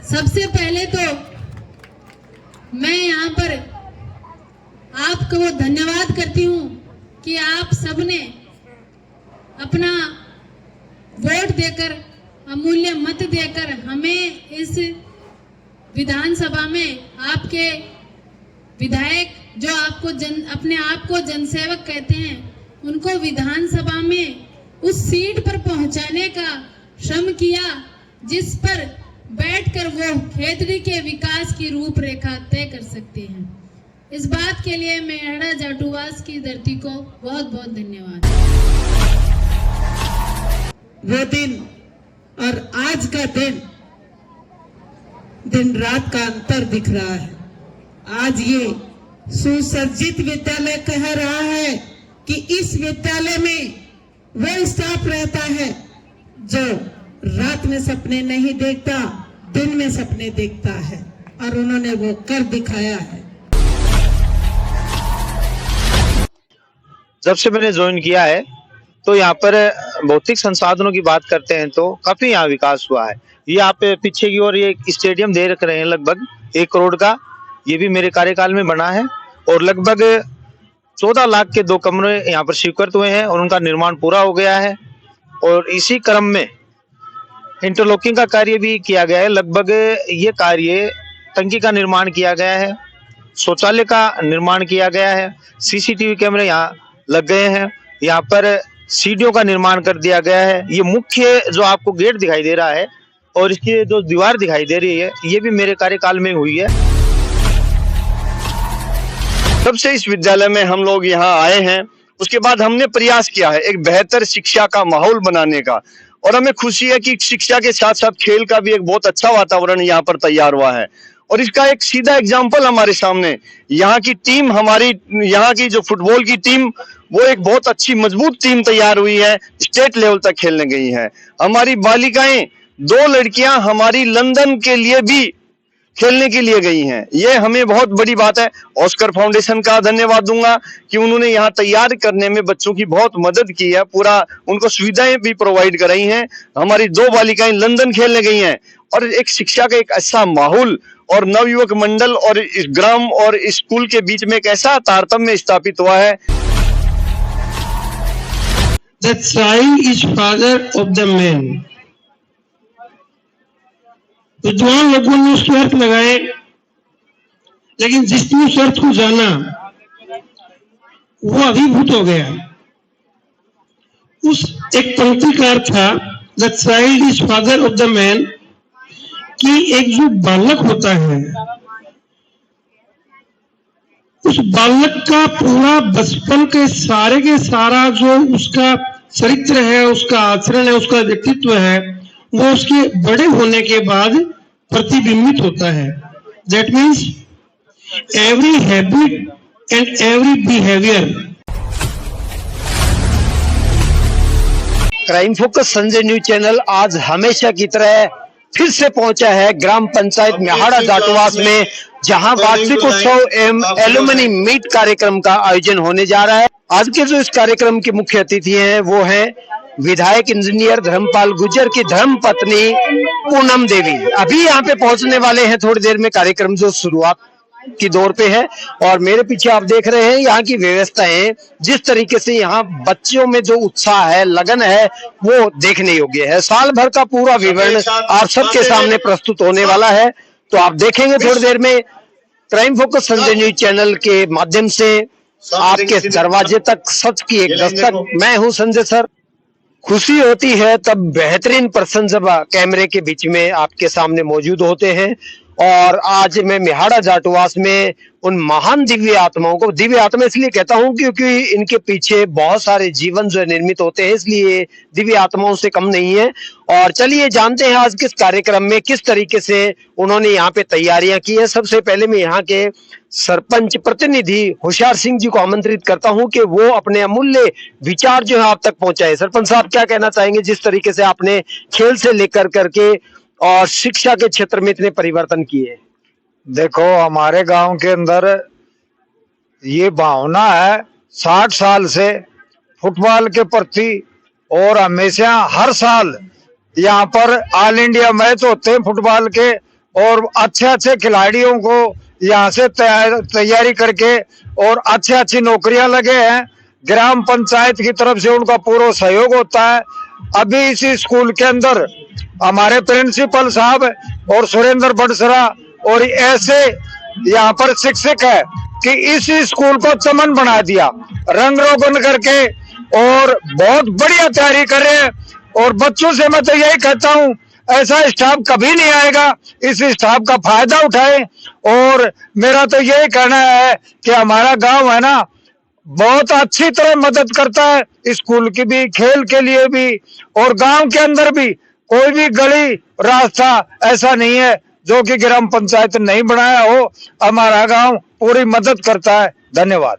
सबसे पहले तो मैं यहाँ पर आपको धन्यवाद करती हूँ कि आप सबने अपना वोट देकर, अमूल्य मत देकर हमें इस विधानसभा में आपके विधायक जो आपको अपने आप को जनसेवक कहते हैं, उनको विधानसभा में उस सीट पर पहुंचाने का श्रम किया जिस पर बैठकर वो खेतड़ी के विकास की रूपरेखा तय कर सकते हैं। इस बात के लिए मेहड़ा जाटूवास की धरती को बहुत बहुत धन्यवाद। वो दिन और आज का दिन रात का अंतर दिख रहा है। आज ये सुसज्जित विद्यालय कह रहा है कि इस विद्यालय में वो स्टाफ रहता है जो रात में सपने नहीं देखता, दिन में सपने देखता है, और उन्होंने वो कर दिखाया है। जब से मैंने ज्वाइन किया है तो यहाँ पर भौतिक संसाधनों की बात करते हैं तो काफी यहाँ विकास हुआ है। ये आप पीछे की ओर ये स्टेडियम दे रख रहे हैं लगभग 1 करोड़ का, ये भी मेरे कार्यकाल में बना है, और लगभग 14 लाख के 2 कमरे यहाँ पर स्वीकृत हुए हैं और उनका निर्माण पूरा हो गया है। और इसी क्रम में इंटरलॉकिंग का कार्य भी किया गया है। लगभग ये कार्य टंकी का निर्माण किया गया है, शौचालय का निर्माण किया गया है, सीसीटीवी कैमरे यहाँ लग गए हैं, यहाँ पर सीढ़ियों का निर्माण कर दिया गया है। ये मुख्य जो आपको गेट दिखाई दे रहा है और इसकी जो दीवार दिखाई दे रही है, ये भी मेरे कार्यकाल में हुई है। तब से इस विद्यालय में हम लोग यहाँ आए हैं, उसके बाद हमने प्रयास किया है एक बेहतर शिक्षा का माहौल बनाने का, और हमें खुशी है कि शिक्षा के साथ साथ खेल का भी एक बहुत अच्छा वातावरण यहाँ पर तैयार हुआ है। और इसका एक सीधा एग्जाम्पल हमारे सामने, यहाँ की टीम, हमारी यहाँ की जो फुटबॉल की टीम, वो एक बहुत अच्छी मजबूत टीम तैयार हुई है, स्टेट लेवल तक खेलने गई है। हमारी बालिकाएं 2 लड़कियां हमारी लंदन के लिए भी खेलने के लिए गई हैं, ये हमें बहुत बड़ी बात है। ऑस्कर फाउंडेशन का धन्यवाद दूंगा कि उन्होंने यहाँ तैयार करने में बच्चों की बहुत मदद की है, पूरा उनको सुविधाएं भी प्रोवाइड कराई हैं। हमारी 2 बालिकाएं लंदन खेलने गई हैं, और एक शिक्षा का एक ऐसा माहौल और नवयुवक मंडल और इस ग्राम और स्कूल के बीच में एक ऐसा तारतम्य स्थापित हुआ है। The child is father of the man. विद्वान लोगों ने उसके अर्थ लगाए, लेकिन जिसने उस अर्थ को जाना वो अभिभूत हो गया। उस एक पंक्ति का अर्थ था the child is father of the man, कि एक जो बालक होता है उस बालक का पूरा बचपन के सारा जो उसका चरित्र है, उसका आचरण है, उसका व्यक्तित्व है, वो उसके बड़े होने के बाद प्रतिबिंबित होता है। That means every habit and every behaviour. Crime focus Sanjay news channel आज हमेशा की तरह फिर से पहुंचा है ग्राम पंचायत मेहाड़ा जाटूवास में, जहां वार्षिक उत्सव एवं एलुमनी मीट कार्यक्रम का आयोजन होने जा रहा है। आज के जो इस कार्यक्रम के मुख्य अतिथि हैं वो हैं विधायक इंजीनियर धर्मपाल गुर्जर की धर्मपत्नी पूनम देवी। अभी यहाँ पे पहुंचने वाले हैं, थोड़ी देर में कार्यक्रम जो शुरुआत की दौर पे है। और मेरे पीछे आप देख रहे हैं यहाँ की व्यवस्थाएं, जिस तरीके से यहाँ बच्चों में जो उत्साह है, लगन है, वो देखने योग्य है। साल भर का पूरा विवरण आप सबके सामने प्रस्तुत होने वाला है, तो आप देखेंगे थोड़ी देर में crime focus Sanjay news channel के माध्यम से आपके दरवाजे तक सच की एक दस्तक। मैं हूँ संजय सर। खुशी होती है तब बेहतरीन पर्सन जब कैमरे के बीच में आपके सामने मौजूद होते हैं। और आज मैं मेहाड़ा जाटूवास में उन महान दिव्य आत्माओं को, दिव्य आत्मा इसलिए कहता हूं क्योंकि इनके पीछे बहुत सारे जीवन जो है निर्मित होते हैं, इसलिए दिव्य आत्माओं से कम नहीं है। और चलिए जानते हैं आज किस कार्यक्रम में किस तरीके से उन्होंने यहाँ पे तैयारियां की है। सबसे पहले मैं यहाँ के सरपंच प्रतिनिधि होशियार सिंह जी को आमंत्रित करता हूं कि वो अपने अमूल्य विचार जो है आप तक पहुंचाए। सरपंच साहब क्या कहना चाहेंगे, जिस तरीके से आपने खेल से लेकर करके और शिक्षा के क्षेत्र में इतने परिवर्तन किए? देखो, हमारे गांव के अंदर ये भावना है 60 साल से फुटबॉल के प्रति, और हमेशा हर साल यहाँ पर ऑल इंडिया मैच होते हैं फुटबॉल के, और अच्छे अच्छे खिलाड़ियों को यहाँ से तैयारी करके और अच्छी अच्छी नौकरियां लगे हैं। ग्राम पंचायत की तरफ से उनका पूरा सहयोग होता है। अभी इसी स्कूल के अंदर हमारे प्रिंसिपल साहब और सुरेंद्र बड़सरा और ऐसे यहाँ पर शिक्षक है कि इस स्कूल को चमन बना दिया, रंग रोगन करके, और बहुत बढ़िया तैयारी कर रहे हैं। और बच्चों से मैं तो यही कहता हूँ, ऐसा स्टाफ कभी नहीं आएगा, इस स्टाफ का फायदा उठाएं। और मेरा तो यही कहना है कि हमारा गांव है ना, बहुत अच्छी तरह मदद करता है, स्कूल की भी, खेल के लिए भी, और गांव के अंदर भी कोई भी गली रास्ता ऐसा नहीं है जो कि ग्राम पंचायत नहीं बनाया हो। हमारा गांव पूरी मदद करता है। धन्यवाद।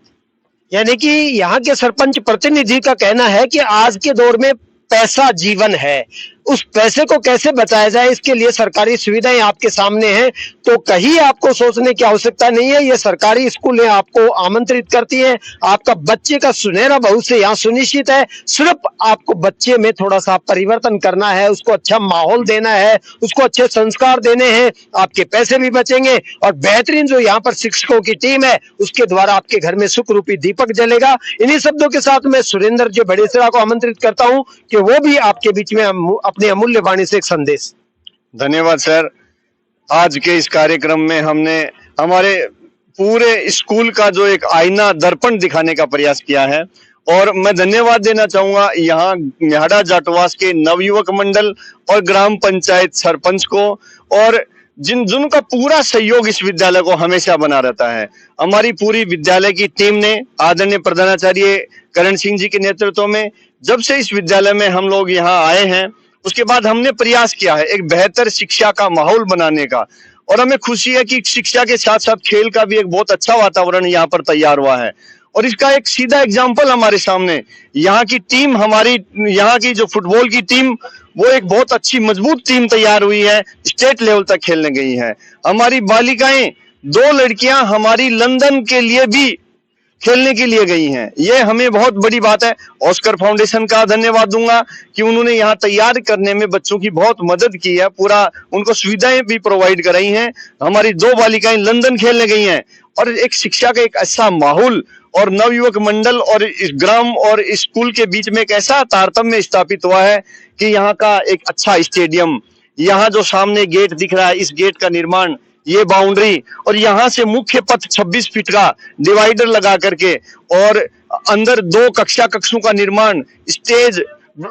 यानी कि यहाँ के सरपंच प्रतिनिधि का कहना है कि आज के दौर में पैसा जीवन है, उस पैसे को कैसे बचाया जाए इसके लिए सरकारी सुविधाएं आपके सामने हैं। तो कहीं आपको सोचने की आवश्यकता नहीं है, ये सरकारी स्कूलें आपको आमंत्रित करती हैं। आपका बच्चे का सुनहरा भविष्य यहाँ सुनिश्चित है। सिर्फ आपको बच्चे में थोड़ा सा परिवर्तन करना है, उसको अच्छा माहौल देना है, उसको अच्छे संस्कार देने हैं, आपके पैसे भी बचेंगे। और बेहतरीन जो यहाँ पर शिक्षकों की टीम है उसके द्वारा आपके घर में सुख रूपी दीपक जलेगा। इन्हीं शब्दों के साथ मैं सुरेंद्र जी बड़ेसरा को आमंत्रित करता हूँ कि वो भी आपके बीच में अपने अमूल्य वाणी से एक संदेश। धन्यवाद सर। आज के इस कार्यक्रम में हमने हमारे पूरे स्कूल का जो एक आईना दर्पण दिखाने का प्रयास किया है। और मैं धन्यवाद देना चाहूंगा यहाँ म्याहड़ा जाटवास के नवयुवक मंडल और ग्राम पंचायत सरपंच को, और जिनका पूरा सहयोग इस विद्यालय को हमेशा बना रहता है। हमारी पूरी विद्यालय की टीम ने आदरणीय प्रधानाचार्य करण सिंह जी के नेतृत्व में जब से इस विद्यालय में हम लोग यहाँ आए हैं, उसके बाद हमने प्रयास किया है एक बेहतर शिक्षा का माहौल बनाने का। और हमें खुशी है कि शिक्षा के साथ साथ खेल का भी एक बहुत अच्छा वातावरण यहाँ पर तैयार हुआ है। और इसका एक सीधा एग्जाम्पल हमारे सामने यहाँ की टीम, हमारी यहाँ की जो फुटबॉल की टीम, वो एक बहुत अच्छी मजबूत टीम तैयार हुई है, स्टेट लेवल तक खेलने गई है। हमारी बालिकाएं 2 लड़कियां हमारी लंदन के लिए भी खेलने के लिए गई हैं, ये हमें बहुत बड़ी बात है। ऑस्कर फाउंडेशन का धन्यवाद दूंगा कि उन्होंने यहाँ तैयार करने में बच्चों की बहुत मदद की है, पूरा उनको सुविधाएं भी प्रोवाइड कराई हैं। हमारी 2 बालिकाएं लंदन खेलने गई हैं। और एक शिक्षा का एक ऐसा माहौल और नवयुवक मंडल और इस ग्राम और इस स्कूल के बीच में एक ऐसा तारतम्य स्थापित हुआ है कि यहाँ का एक अच्छा स्टेडियम, यहाँ जो सामने गेट दिख रहा है, इस गेट का निर्माण, ये बाउंड्री, और यहाँ से मुख्य पथ 26 फीट का डिवाइडर लगा करके, और अंदर 2 कक्षों का निर्माण, स्टेज,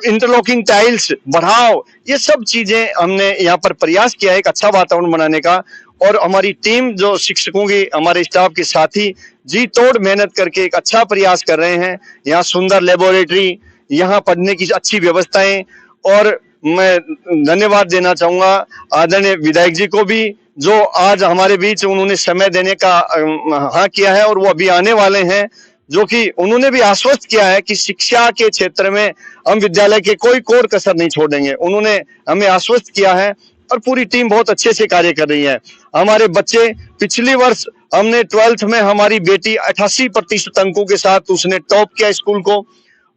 इंटरलॉकिंग टाइल्स, बढ़ाव, ये सब चीजें हमने यहाँ पर प्रयास किया है एक अच्छा वातावरण बनाने का। और हमारी टीम जो शिक्षकों की, हमारे स्टाफ के साथी जी तोड़ मेहनत करके एक अच्छा प्रयास कर रहे हैं। यहाँ सुंदर लेबोरेटरी, यहाँ पढ़ने की अच्छी व्यवस्थाएं। और मैं धन्यवाद देना चाहूंगा आदरणीय विधायक जी को भी, जो आज हमारे बीच उन्होंने समय देने का हाँ किया है, और वो अभी आने वाले हैं, जो कि उन्होंने भी आश्वस्त किया है कि शिक्षा के क्षेत्र में हम विद्यालय के कोई कोर कसर नहीं छोड़ेंगे। उन्होंने हमें आश्वस्त किया है और पूरी टीम बहुत अच्छे से कार्य कर रही है। हमारे बच्चे, पिछले वर्ष हमने 12th में हमारी बेटी 88% अंकों के साथ उसने टॉप किया स्कूल को।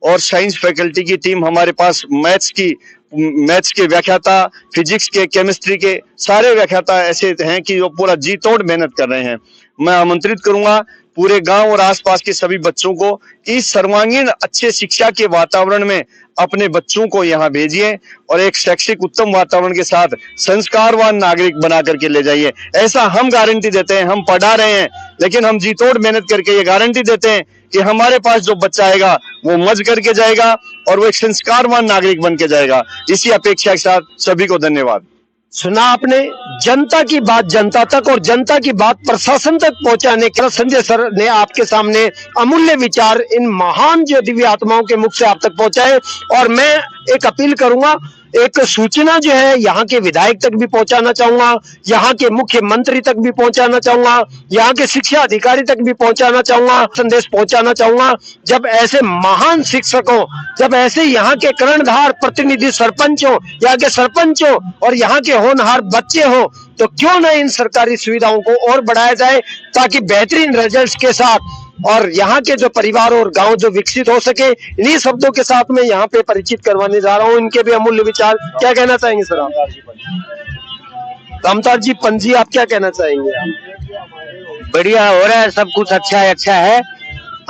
और साइंस फैकल्टी की टीम हमारे पास मैथ्स के व्याख्याता, फिजिक्स के, केमिस्ट्री के सारे व्याख्याता ऐसे हैं कि जो पूरा जी तोड़ मेहनत कर रहे हैं। मैं आमंत्रित करूंगा पूरे गांव और आसपास के सभी बच्चों को इस सर्वांगीण अच्छे शिक्षा के वातावरण में अपने बच्चों को यहाँ भेजिए और एक शैक्षिक उत्तम वातावरण के साथ संस्कारवान नागरिक बना करके ले जाइए। ऐसा हम गारंटी देते हैं। हम पढ़ा रहे हैं, लेकिन हम जी तोड़ मेहनत करके ये गारंटी देते हैं कि हमारे पास जो बच्चा आएगा वो मज करके जाएगा और वो एक संस्कारवान नागरिक बन के जाएगा। इसी अपेक्षा के साथ सभी को धन्यवाद। सुना आपने, जनता की बात जनता तक और जनता की बात प्रशासन तक पहुंचाने के संजय सर ने आपके सामने अमूल्य विचार इन महान जो दिव्य आत्माओं के मुख से आप तक पहुंचाए। और मैं एक अपील करूंगा, एक सूचना जो है यहाँ के विधायक तक भी पहुंचाना चाहूंगा, यहाँ के मुख्यमंत्री तक भी पहुंचाना चाहूंगा, यहाँ के शिक्षा अधिकारी तक भी पहुंचाना चाहूंगा, संदेश पहुंचाना चाहूंगा। जब ऐसे महान शिक्षकों, जब ऐसे यहाँ के कर्णधार प्रतिनिधि सरपंचों, यहाँ के सरपंचों और यहाँ के होनहार बच्चे हो, तो क्यों न इन सरकारी सुविधाओं को और बढ़ाया जाए, ताकि बेहतरीन रिजल्ट्स के साथ और यहाँ के जो परिवार और गांव जो विकसित हो सके। इन्हीं शब्दों के साथ मैं यहाँ पे परिचित करवाने जा रहा हूँ इनके भी अमूल्य विचार। क्या कहना चाहेंगे सर आप? रामतार जी पंजी, आप क्या कहना चाहेंगे? बढ़िया हो रहा है, सब कुछ अच्छा है,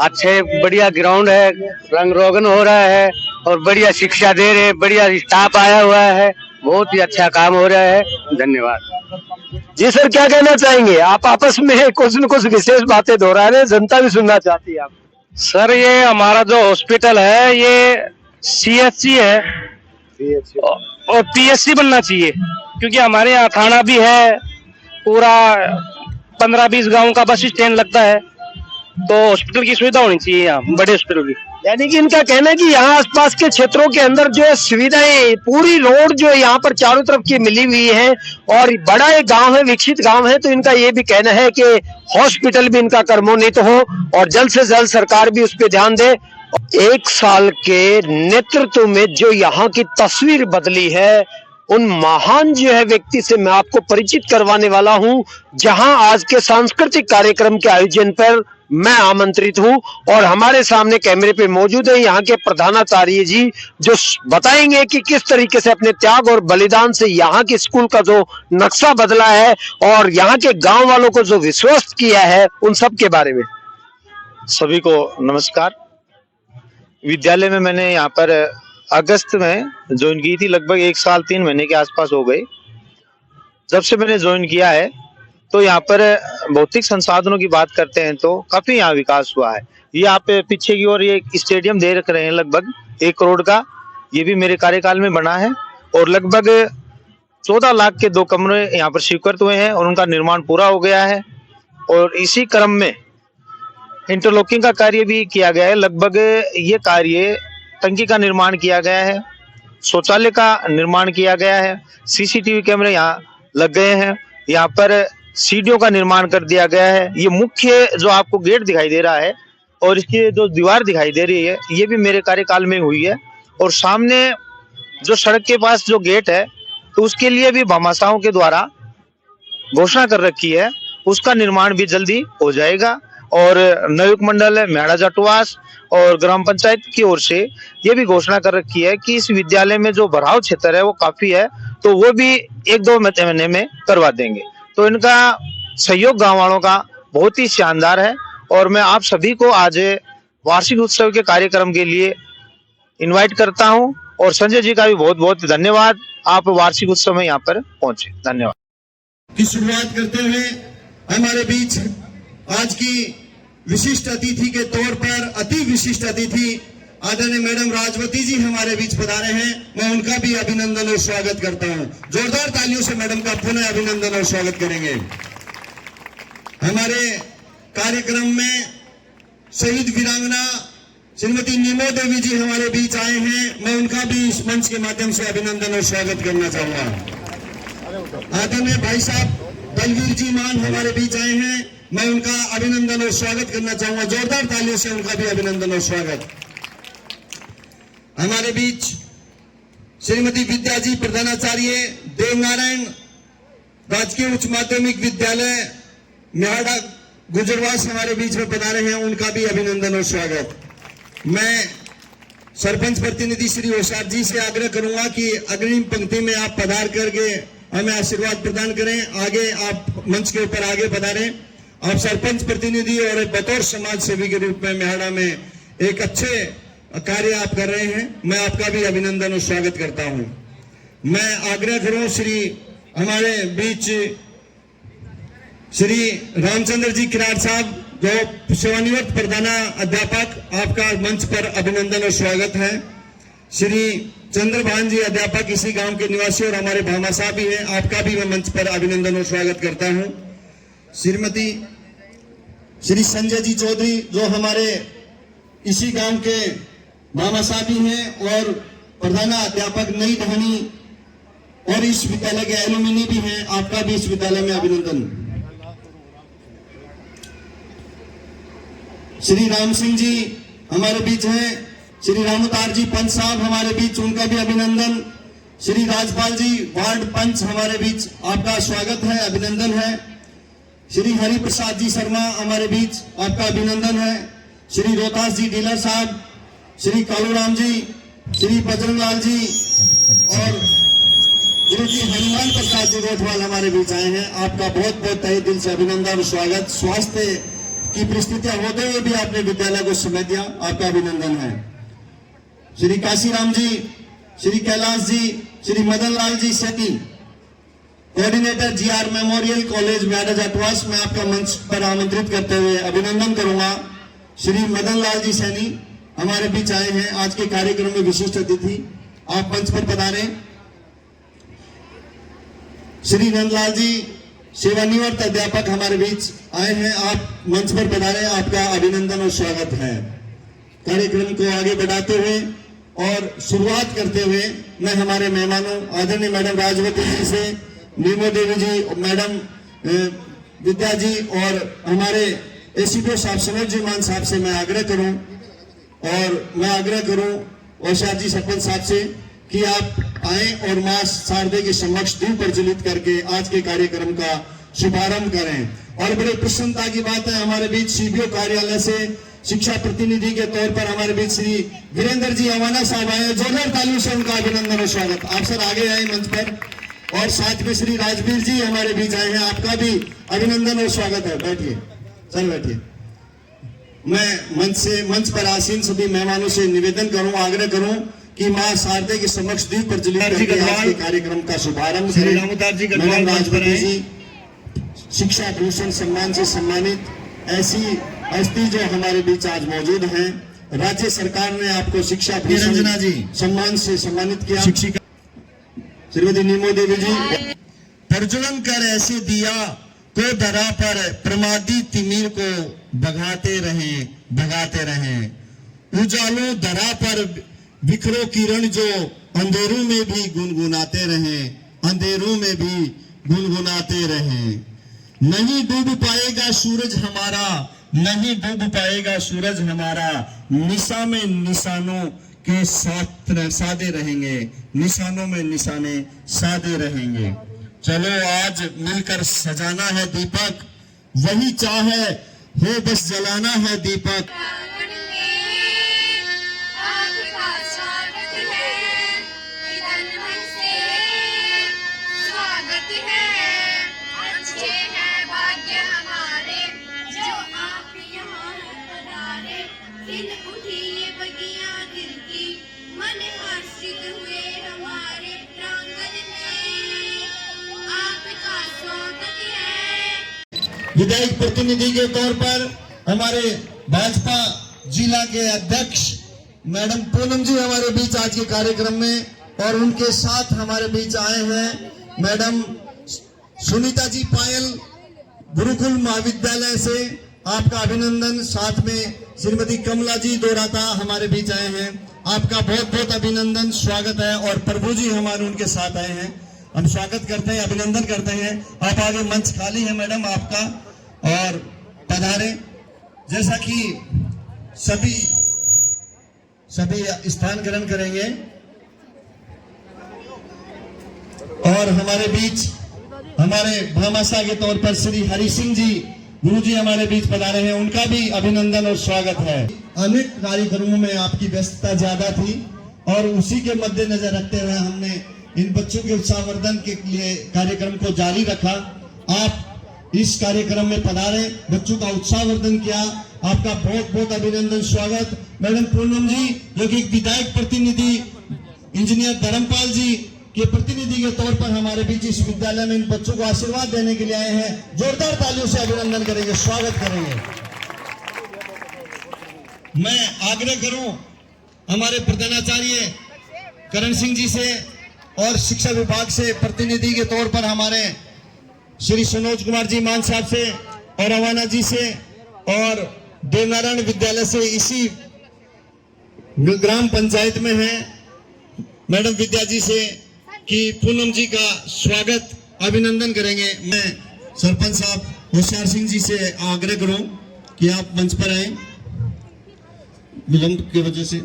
अच्छे बढ़िया ग्राउंड है, रंग रोगन हो रहा है और बढ़िया शिक्षा दे रहे हैं, बढ़िया स्टाफ आया हुआ है, बहुत ही अच्छा काम हो रहा है। धन्यवाद जी सर, क्या कहना चाहेंगे? आप आपस में कुछ न कुछ विशेष बातें दोहरा रहे हैं, जनता भी सुनना चाहती है आप। सर। ये हमारा जो हॉस्पिटल है ये CHC है और PSC बनना चाहिए, क्योंकि हमारे यहाँ थाना भी है, पूरा 15-20 गांव का बस स्टैंड लगता है, तो हॉस्पिटल की सुविधा होनी चाहिए यहाँ, बड़े हॉस्पिटल की। यानी कि इनका कहना है कि यहाँ आसपास के क्षेत्रों के अंदर जो है सुविधाएं, पूरी रोड जो है यहाँ पर चारों तरफ की मिली हुई है और बड़ा एक गांव है, विकसित गांव है, तो इनका ये भी कहना है कि हॉस्पिटल भी इनका कर्मोन्नत हो और जल्द से जल्द सरकार भी उस पर ध्यान दे। 1 साल के नेतृत्व में जो यहाँ की तस्वीर बदली है, उन महान जो है व्यक्ति से मैं आपको परिचित करवाने वाला हूं, जहां आज के सांस्कृतिक कार्यक्रम के आयोजन पर मैं आमंत्रित हूं और हमारे सामने कैमरे पे मौजूद है यहाँ के प्रधानाचार्य जी, जो बताएंगे कि किस तरीके से अपने त्याग और बलिदान से यहाँ के स्कूल का जो नक्शा बदला है और यहाँ के गांव वालों को जो विश्वस्त किया है, उन सब के बारे में। सभी को नमस्कार। विद्यालय में मैंने यहाँ पर अगस्त में ज्वाइन की थी, लगभग 1 साल 3 महीने के आसपास हो गए। जब से मैंने ज्वाइन किया है तो यहाँ पर भौतिक संसाधनों की बात करते हैं तो काफी यहाँ विकास हुआ है। ये आप पीछे की ओर ये स्टेडियम दे रख रहे हैं लगभग 1 करोड़ का, ये भी मेरे कार्यकाल में बना है और लगभग 14 लाख के 2 कमरे यहाँ पर स्वीकृत हुए हैं और उनका निर्माण पूरा हो गया है। और इसी क्रम में इंटरलॉकिंग का कार्य भी किया गया है। लगभग ये कार्य टंकी का निर्माण किया गया है, शौचालय का निर्माण किया गया है, CCTV कैमरे यहाँ लग गए हैं, यहाँ पर सीढ़ियों का निर्माण कर दिया गया है। ये मुख्य जो आपको गेट दिखाई दे रहा है और इसकी जो दीवार दिखाई दे रही है, ये भी मेरे कार्यकाल में हुई है। और सामने जो सड़क के पास जो गेट है, तो उसके लिए भी भामाशाहों के द्वारा घोषणा कर रखी है, उसका निर्माण भी जल्दी हो जाएगा। और नवयुक्त मंडल म्याड़ा जाटवास और ग्राम पंचायत की ओर से ये भी घोषणा कर रखी है कि इस विद्यालय में जो भराव क्षेत्र है वो काफी है, तो वो भी 1-2 महीने में करवा देंगे। तो इनका सहयोग गांव वालों का बहुत ही शानदार है और मैं आप सभी को आज वार्षिक उत्सव के कार्यक्रम के लिए इनवाइट करता हूं। और संजय जी का भी बहुत बहुत धन्यवाद, आप वार्षिक उत्सव में यहाँ पर पहुंचे। धन्यवाद। की शुरुआत करते हुए हमारे बीच आज की विशिष्ट अतिथि के तौर पर अति विशिष्ट अतिथि आदरणीय मैडम राजवती जी हमारे बीच पधारे हैं। मैं उनका भी अभिनंदन और स्वागत करता हूं। जोरदार तालियों से मैडम का पुनः अभिनंदन और स्वागत करेंगे। हमारे कार्यक्रम में शहीद वीरांगना श्रीमती नीमो देवी जी हमारे बीच आए हैं। मैं उनका भी इस मंच के माध्यम से अभिनंदन और स्वागत करना चाहूंगा। आदरणीय भाई साहब बलवीर जी मान हमारे बीच आए हैं। मैं उनका अभिनंदन और स्वागत करना चाहूंगा। जोरदार तालियों से उनका भी अभिनंदन और स्वागत। हमारे बीच श्रीमती विद्या जी प्रधानाचार्य देवनारायण राजकीय उच्च माध्यमिक विद्यालय म्याड़ा गुजरवास हमारे बीच में पधारे हैं, उनका भी अभिनंदन और स्वागत। मैं सरपंच प्रतिनिधि श्री होशियार जी से आग्रह करूंगा कि अग्रिम पंक्ति में आप पधार करके हमें आशीर्वाद प्रदान करें। आगे आप मंच के ऊपर आगे पधारें। आप सरपंच प्रतिनिधि और बतौर समाज सेवी के रूप में म्याड़ा में एक अच्छे कार्य आप कर रहे हैं, मैं आपका भी अभिनंदन और स्वागत करता हूं। मैं आग्रह करूं श्री हमारे बीच श्री रामचंद्र जी किराड़ साहब जो सेवानिवृत्त प्रधानाध्यापक, आपका मंच पर अभिनंदन और स्वागत है। श्री चंद्रभान जी अध्यापक इसी गांव के निवासी और हमारे भामाशाह भी हैं, आपका भी मैं मंच पर अभिनंदन और स्वागत करता हूं। श्रीमती श्री संजय जी चौधरी जो हमारे इसी गांव के भामाशाह भी हैं और प्रधानाध्यापक नई ढाणी और इस विद्यालय के एलुमिनी भी हैं, आपका भी इस विद्यालय में अभिनंदन। श्री राम सिंह जी हमारे बीच हैं। श्री रामतार जी पंच साहब हमारे बीच, उनका भी अभिनंदन। श्री राजपाल जी वार्ड पंच हमारे बीच, आपका स्वागत है, अभिनंदन है। श्री हरि प्रसाद जी शर्मा हमारे बीच, आपका अभिनंदन है। श्री रोहतास जी डीलर साहब, श्री कालूराम जी, श्री बजरंग लाल जी और श्री हनुमान प्रसाद जी गोठवाल हमारे बीच आए हैं। आपका बहुत बहुत तहे दिल से अभिनंदन और स्वागत। स्वास्थ्य की परिस्थितियां होते हुए भी आपने विद्यालय को समय दिया, आपका अभिनंदन है। Shri Kashiram ji, Shri Kailash ji, Shri Madan Lal ji Saini, coordinator GR memorial college Myada Jatwas, में आपका मंच पर आमंत्रित करते हुए अभिनंदन करूंगा। श्री मदन लाल जी सैनी हमारे बीच आए हैं, आज के कार्यक्रम में विशिष्ट अतिथि, आप मंच पर पधारें। श्री नंदलाल जी सेवानिवृत्त अध्यापक हमारे बीच आए हैं, आप मंच पर पधारें, आपका अभिनंदन और स्वागत है। कार्यक्रम को आगे बढ़ाते हुए और शुरुआत करते हुए मैं हमारे मेहमानों आदरणीय मैडम राजवती जी से, नीमो देवी जी, मैडम विद्या जी और हमारे एसीपीओ साहब सनोज जी मान साहब से मैं आग्रह करूं ओशार जी सरपंच साहब से कि आप आए और मां शारदे के समक्ष दीप प्रज्वलित करके आज के कार्यक्रम का शुभारंभ करें। और बड़े प्रसन्नता की बात है, हमारे बीच सीबीओ कार्यालय से शिक्षा प्रतिनिधि के तौर पर हमारे बीच श्री वीरेंद्र जी अवाना साहब आए, जोरदार तालियों से उनका अभिनंदन और स्वागत। आप सर आगे आए मंच पर। और साथ में श्री राजवीर जी हमारे बीच आए हैं, आपका भी अभिनंदन और स्वागत है। बैठिए सर, बैठिए। मैं मंच पर आसीन सभी मेहमानों से निवेदन करूं, आग्रह करूं कि मां शारदे के समक्ष दीप प्रज्वलित करके आज के कार्यक्रम का शुभारंभ करें। मैडम राजवती जी शिक्षा भूषण सम्मान से सम्मानित ऐसी हस्ती जो हमारे बीच आज मौजूद हैं। राज्य सरकार ने आपको शिक्षा भूषण सम्मान से सम्मानित किया। शिक्षिका श्रीमती नीमो देवी जी, प्रज्वलन कर ऐसे दिया को धरा पर प्रमादी तिमिर को भगाते रहें उजालों धरा पर बिखरो किरण जो अंधेरों में भी गुनगुनाते रहें। नहीं डूब पाएगा सूरज हमारा, निशा में निशानों के साथ साधे रहेंगे। चलो आज मिलकर सजाना है दीपक, वही चाहे हो बस जलाना है दीपक। विधायक प्रतिनिधि के तौर पर हमारे भाजपा जिला के अध्यक्ष मैडम पूनम जी हमारे बीच आज के कार्यक्रम में, और उनके साथ हमारे बीच आए हैं मैडम सुनीता जी पायल गुरुकुल महाविद्यालय से, आपका अभिनंदन। साथ में श्रीमती कमला जी दोराता हमारे बीच आए हैं, आपका बहुत बहुत अभिनंदन स्वागत है। और प्रभु जी हमारे उनके साथ आए हैं, हम स्वागत करते हैं, अभिनंदन करते हैं। आप आगे, मंच खाली है मैडम आपका, और पधारे। जैसा कि सभी स्थान ग्रहण करेंगे और हमारे बीच हमारे भामाशाह के तौर पर श्री हरि सिंह जी गुरु जी हमारे बीच पधारे हैं, उनका भी अभिनंदन और स्वागत है। अनेक कार्यक्रमों में आपकी व्यस्तता ज्यादा थी और उसी के मद्देनजर रखते हुए हमने इन बच्चों के उत्साहवर्धन के लिए कार्यक्रम को जारी रखा। आप इस कार्यक्रम में पधारे, बच्चों का उत्साहवर्धन किया, आपका बहुत बहुत अभिनंदन स्वागत। मैडम पूनम जी जो कि विधायक प्रतिनिधि इंजीनियर धर्मपाल जी के प्रतिनिधि के तौर पर हमारे बीच इस विद्यालय में इन बच्चों को आशीर्वाद देने के लिए आए हैं, जोरदार तालियों से अभिनंदन करेंगे, स्वागत करेंगे। मैं आग्रह करूं हमारे प्रधानाचार्य करण सिंह जी से और शिक्षा विभाग से प्रतिनिधि के तौर पर हमारे श्री सनोज कुमार जी मान साहब से और अवाना जी से और देवनारायण विद्यालय से इसी ग्राम पंचायत में है मैडम विद्या जी से कि पूनम जी का स्वागत अभिनंदन करेंगे। मैं सरपंच साहब होशियार सिंह जी से आग्रह करूं कि आप मंच पर आए, विलंब की वजह से।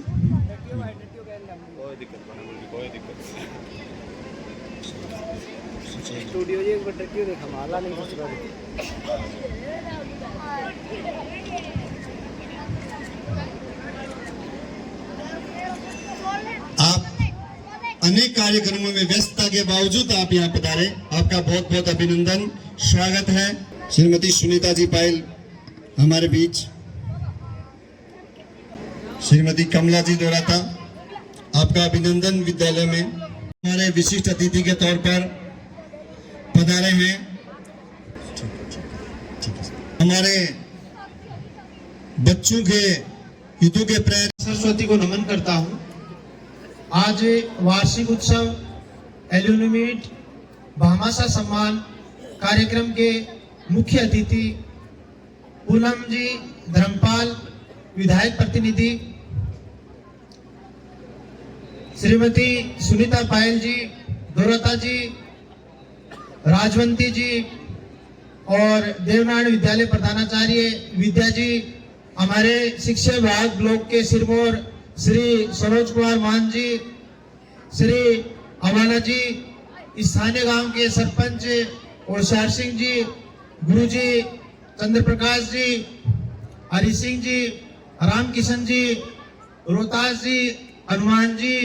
स्टूडियो जी एक बार क्यों देखा माला नहीं कुछ कर। आप अनेक कार्यक्रमों में व्यस्तता के बावजूद आप यहाँ पधारे, आपका बहुत बहुत अभिनंदन, स्वागत है। श्रीमती सुनीता जी पायल हमारे बीच, श्रीमती कमला जी दोराता, आपका अभिनंदन विद्यालय में हमारे विशिष्ट अतिथि के तौर पर पधारे हैं। हमारे बच्चों के हितों के प्रयास सरस्वती को नमन करता हूं। आज वार्षिक उत्सव एल्यूमिनीट भामाशाह सम्मान कार्यक्रम के मुख्य अतिथि पूनम जी धर्मपाल, विधायक प्रतिनिधि श्रीमती सुनीता पायल जी, दोरता जी, राजवंती जी और देवनारायण विद्यालय प्रधानाचार्य विद्या जी, हमारे शिक्षा विभाग ब्लॉक के सिरमौर श्री सरोज कुमार मान जी, श्री अमाना जी, स्थानीय गांव के सरपंच ओशार सिंह जी, गुरु जी, चंद्र प्रकाश जी, हरि सिंह जी, राम किशन जी, रोहतास जी, हनुमान जी,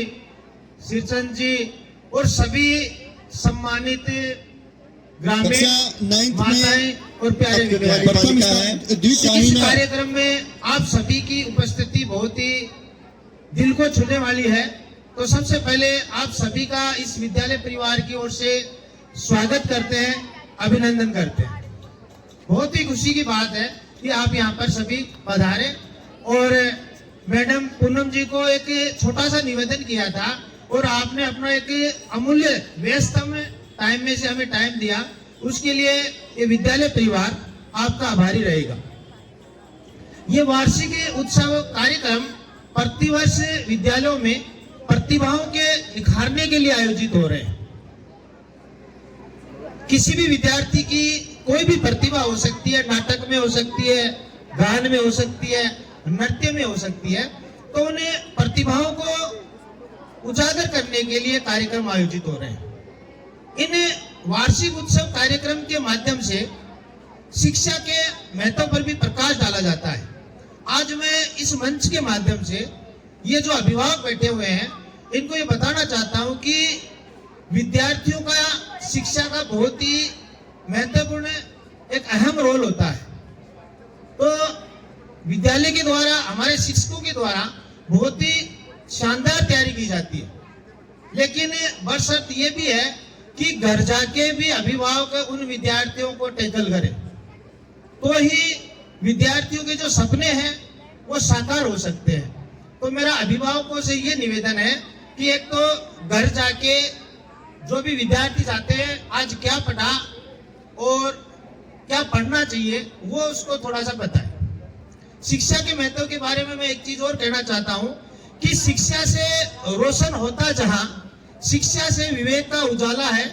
सिरचंद जी और सभी सम्मानित ग्रामीण माताएं और प्यारे विद्यार्थी। इस कार्यक्रम में आप सभी की उपस्थिति बहुत ही दिल को छूने वाली है। तो सबसे पहले आप सभी का इस विद्यालय परिवार की ओर से स्वागत करते हैं, अभिनंदन करते हैं। बहुत ही खुशी की बात है कि आप यहाँ पर सभी पधारे। और मैडम पूनम जी को एक छोटा सा निवेदन किया था और आपने अपना एक अमूल्य व्यस्तम टाइम में से हमें टाइम दिया, उसके लिए ये विद्यालय परिवार आपका आभारी रहेगा। ये वार्षिक उत्सव कार्यक्रम प्रतिवर्ष विद्यालयों में प्रतिभाओं के निखारने के लिए आयोजित हो रहे हैं। किसी भी विद्यार्थी की कोई भी प्रतिभा हो सकती है, नाटक में हो सकती है, गान में हो सकती है, नृत्य में हो सकती है, तो उन्हें प्रतिभाओं को उजागर करने के लिए कार्यक्रम आयोजित हो रहे हैं। इन वार्षिक उत्सव कार्यक्रम के माध्यम से शिक्षा के महत्व पर भी प्रकाश डाला जाता है। आज मैं इस मंच के माध्यम से ये जो अभिभावक बैठे हुए हैं इनको ये बताना चाहता हूं कि विद्यार्थियों का शिक्षा का बहुत ही महत्वपूर्ण एक अहम रोल होता है। तो विद्यालय के द्वारा, हमारे शिक्षकों के द्वारा बहुत ही शानदार तैयारी की जाती है, लेकिन बशर्त ये भी है कि घर जाके भी अभिभावक उन विद्यार्थियों को टैकल करे, तो ही विद्यार्थियों के जो सपने हैं वो साकार हो सकते हैं। तो मेरा अभिभावकों से ये निवेदन है कि एक तो घर जाके जो भी विद्यार्थी चाहते हैं आज क्या पढ़ा और क्या पढ़ना चाहिए वो उसको थोड़ा सा बताएं। शिक्षा के महत्व के बारे में मैं एक चीज और कहना चाहता हूं कि शिक्षा से रोशन होता जहां, शिक्षा से विवेक का उजाला है।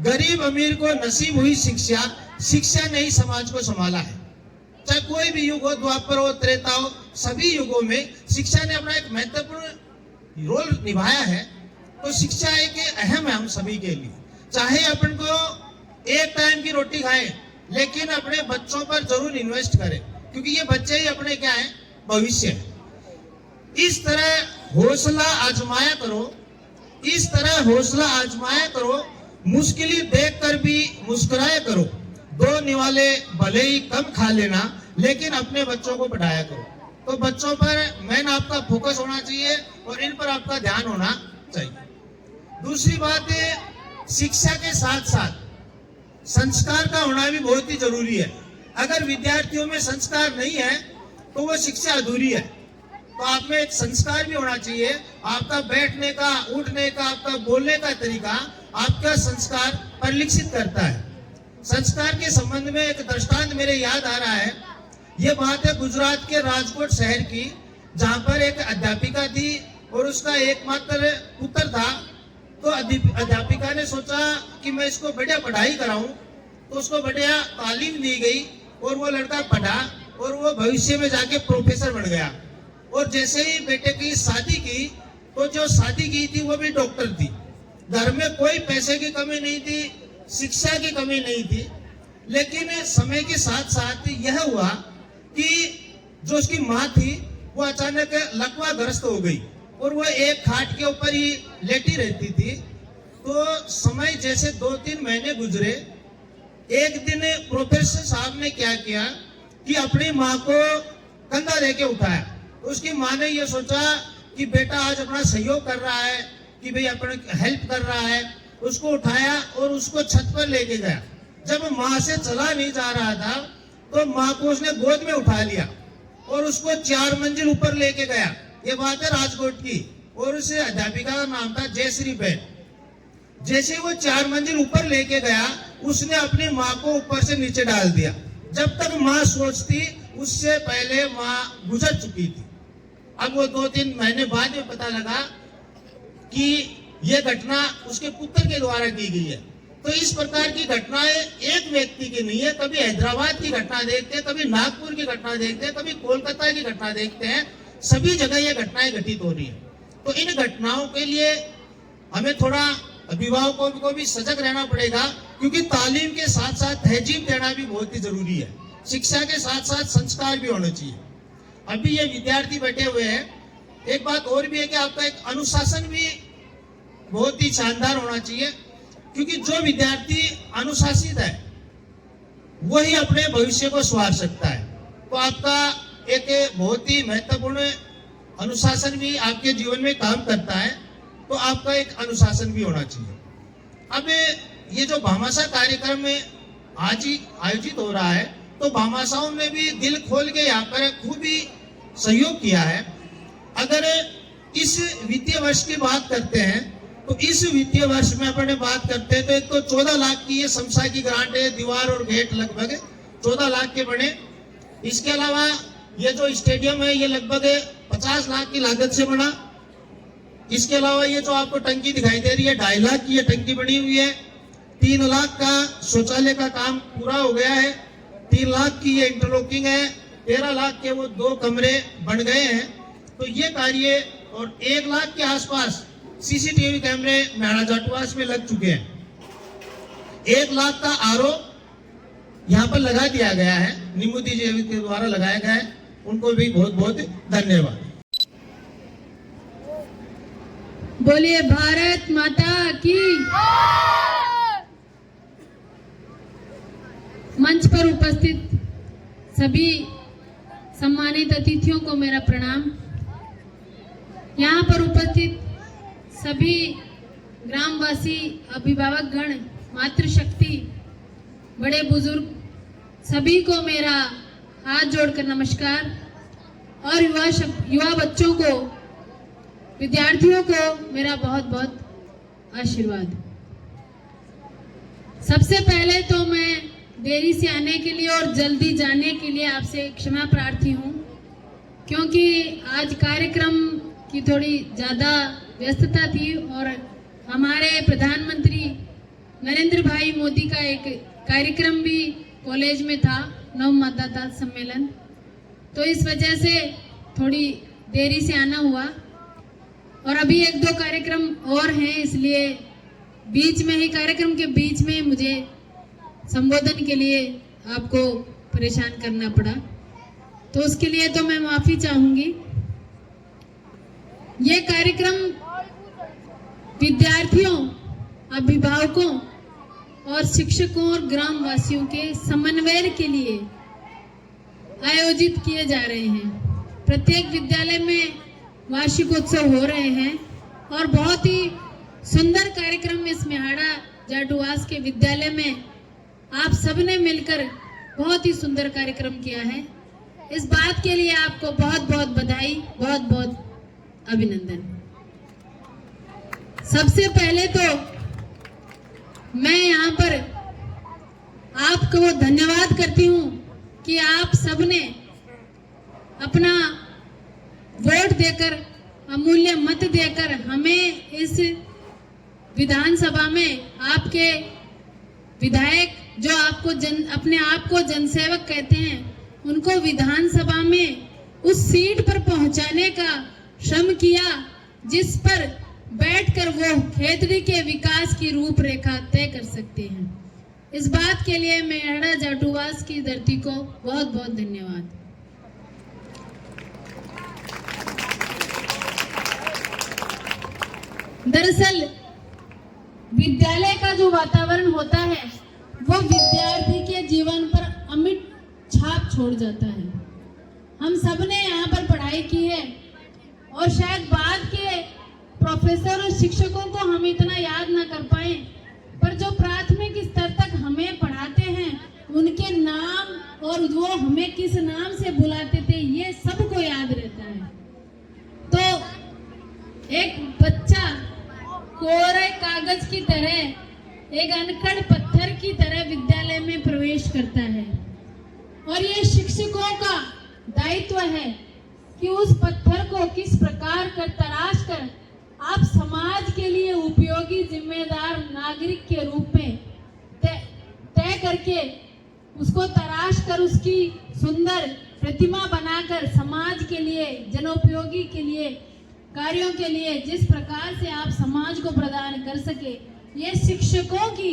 गरीब अमीर को नसीब हुई शिक्षा, शिक्षा ने ही समाज को संभाला है। चाहे कोई भी युग हो, द्वापर हो, त्रेता हो, सभी युगों में शिक्षा ने अपना एक महत्वपूर्ण रोल निभाया है। तो शिक्षा एक अहम है हम सभी के लिए। चाहे अपन को एक टाइम की रोटी खाएं, लेकिन अपने बच्चों पर जरूर इन्वेस्ट करें, क्योंकि ये बच्चे ही अपने क्या है, भविष्य है। इस तरह हौसला आजमाया करो, इस तरह हौसला आजमाया करो, मुश्किलें देखकर भी मुस्कुराया करो। दो निवाले भले ही कम खा लेना, लेकिन अपने बच्चों को पढ़ाया करो। तो बच्चों पर मेन आपका फोकस होना चाहिए और इन पर आपका ध्यान होना चाहिए। दूसरी बात है, शिक्षा के साथ साथ संस्कार का होना भी बहुत ही जरूरी है। अगर विद्यार्थियों में संस्कार नहीं है तो वो शिक्षा अधूरी है। तो आप में एक संस्कार भी होना चाहिए। आपका बैठने का, उठने का, आपका बोलने का तरीका आपका संस्कार परिलक्षित करता है। संस्कार के संबंध में एक दृष्टांत मेरे याद आ रहा है। ये बात है गुजरात के राजकोट शहर की, जहां पर एक अध्यापिका थी और उसका एकमात्र पुत्र था। तो अध्यापिका ने सोचा कि मैं इसको बढ़िया पढ़ाई कराऊं, तो उसको बढ़िया तालीम दी गई और वो लड़का पढ़ा और वो भविष्य में जाके प्रोफेसर बन गया। और जैसे ही बेटे की शादी की, तो जो शादी की थी वो भी डॉक्टर थी। घर में कोई पैसे की कमी नहीं थी, शिक्षा की कमी नहीं थी। लेकिन समय के साथ साथ यह हुआ कि जो उसकी माँ थी वो अचानक लकवा ग्रस्त हो गई और वो एक खाट के ऊपर ही लेटी रहती थी। तो समय जैसे 2-3 महीने गुजरे, एक दिन प्रोफेसर साहब ने क्या किया कि अपनी माँ को कंधा देके उठाया। उसकी माँ ने ये सोचा कि बेटा आज अपना सहयोग कर रहा है, कि भाई अपने हेल्प कर रहा है, उसको उठाया और उसको छत पर लेके गया। जब माँ से चला नहीं जा रहा था तो माँ को उसने गोद में उठा लिया और उसको 4 मंजिल ऊपर लेके गया। ये बात है राजकोट की। और उस अध्यापिका का नाम था जयश्री बहन। जैसे वो 4 मंजिल ऊपर लेके गया, उसने अपनी माँ को ऊपर से नीचे डाल दिया। जब तक माँ सोचती उससे पहले माँ गुजर चुकी थी। अब वो 2-3 महीने बाद में पता लगा कि यह घटना उसके पुत्र के द्वारा की गई है। तो इस प्रकार की घटनाएं एक व्यक्ति की नहीं है। कभी हैदराबाद की घटना देखते हैं, कभी नागपुर की घटना देखते हैं, कभी कोलकाता की घटना देखते हैं। सभी जगह ये घटनाएं घटित हो रही है। तो इन घटनाओं के लिए हमें थोड़ा अभिभावकों को भी सजग रहना पड़ेगा, क्योंकि तालीम के साथ साथ तहजीब देना भी बहुत ही जरूरी है। शिक्षा के साथ साथ संस्कार भी होना चाहिए। अभी ये विद्यार्थी बैठे हुए हैं, एक बात और भी है कि आपका एक अनुशासन भी बहुत ही शानदार होना चाहिए, क्योंकि जो विद्यार्थी अनुशासित है वही अपने भविष्य को संवार सकता है। तो आपका एक बहुत ही महत्वपूर्ण अनुशासन भी आपके जीवन में काम करता है। तो आपका एक अनुशासन भी होना चाहिए। अब ये जो भामाशाह कार्यक्रम में आज ही आयोजित हो रहा है, तो भामाशाहों ने भी दिल खोल के यहाँ पर खूब ही सहयोग किया है। अगर इस वित्तीय वर्ष की बात करते हैं तो इस वित्तीय वर्ष में अपने बात करते हैं तो एक तो 14 लाख की ये शमशा की ग्रांट है, दीवार और गेट लगभग 14 लाख के बने। इसके अलावा ये जो स्टेडियम है ये लगभग 50 लाख की लागत से बना। इसके अलावा ये जो आपको टंकी दिखाई दे रही है 2.5 लाख की ये टंकी बनी हुई है। 3 लाख का शौचालय का काम पूरा हो गया है। 3 लाख की ये इंटरलॉकिंग है। 13 लाख के वो 2 कमरे बन गए हैं। तो ये कार्य और 1 लाख के आसपास सीसीटीवी कैमरे म्याड़ा जाटवास में लग चुके हैं। 1 लाख का आरओ यहाँ पर लगा दिया गया है, निमुदी जी के द्वारा लगाया गया है। उनको भी बहुत बहुत धन्यवाद। बोलिए भारत माता की। मंच पर उपस्थित सभी सम्मानित अतिथियों को मेरा प्रणाम। यहाँ पर उपस्थित सभी ग्रामवासी, अभिभावक गण, मातृशक्ति, बड़े बुजुर्ग सभी को मेरा हाथ जोड़कर नमस्कार। और युवा बच्चों को, विद्यार्थियों को मेरा बहुत बहुत आशीर्वाद। सबसे पहले तो मैं देरी से आने के लिए और जल्दी जाने के लिए आपसे क्षमा प्रार्थी हूँ, क्योंकि आज कार्यक्रम की थोड़ी ज़्यादा व्यस्तता थी और हमारे प्रधानमंत्री नरेंद्र भाई मोदी का एक कार्यक्रम भी कॉलेज में था, नव मतदाता सम्मेलन। तो इस वजह से थोड़ी देरी से आना हुआ और अभी 1-2 कार्यक्रम और हैं, इसलिए बीच में ही, कार्यक्रम के बीच में मुझे संबोधन के लिए आपको परेशान करना पड़ा। तो उसके लिए तो मैं माफ़ी चाहूँगी। ये कार्यक्रम विद्यार्थियों, अभिभावकों और शिक्षकों और ग्रामवासियों के समन्वय के लिए आयोजित किए जा रहे हैं। प्रत्येक विद्यालय में वार्षिकोत्सव हो रहे हैं और बहुत ही सुंदर कार्यक्रम इस म्याड़ा जाटवास के विद्यालय में आप सबने मिलकर बहुत ही सुंदर कार्यक्रम किया है। इस बात के लिए आपको बहुत बहुत बधाई, बहुत बहुत अभिनंदन। सबसे पहले तो मैं यहाँ पर आपको धन्यवाद करती हूँ कि आप सबने अपना वोट देकर, अमूल्य मत देकर हमें इस विधानसभा में, आपके विधायक जो आपको अपने आप को जनसेवक कहते हैं, उनको विधानसभा में उस सीट पर पहुंचाने का श्रम किया जिस पर बैठकर वो खेतड़ी के विकास की रूपरेखा तय कर सकते हैं। इस बात के लिए म्याड़ा जाटवास की धरती को बहुत बहुत धन्यवाद। दरअसल विद्यालय का जो वातावरण होता है वो विद्यार्थी के जीवन पर अमिट छाप छोड़ जाता है। हम सब ने यहाँ पर पढ़ाई की है और शायद बाद के प्रोफेसर और शिक्षकों को हम इतना याद ना कर पाए, पर जो प्राथमिक स्तर तक हमें पढ़ाते हैं उनके नाम और वो हमें किस नाम से बुलाते थे ये सबको याद रहता है। तो एक बच्चा कोरे कागज की तरह, एक अनकड़ पत्थर की तरह विद्यालय में प्रवेश करता है और ये शिक्षकों का दायित्व है कि उस पत्थर को किस प्रकार कर तराश कर आप समाज के लिए उपयोगी जिम्मेदार नागरिक के रूप में तय करके उसको तराश कर उसकी सुंदर प्रतिमा बनाकर समाज के लिए, जनोपयोगी के लिए, कार्यों के लिए जिस प्रकार से आप समाज को प्रदान कर सके, ये शिक्षकों की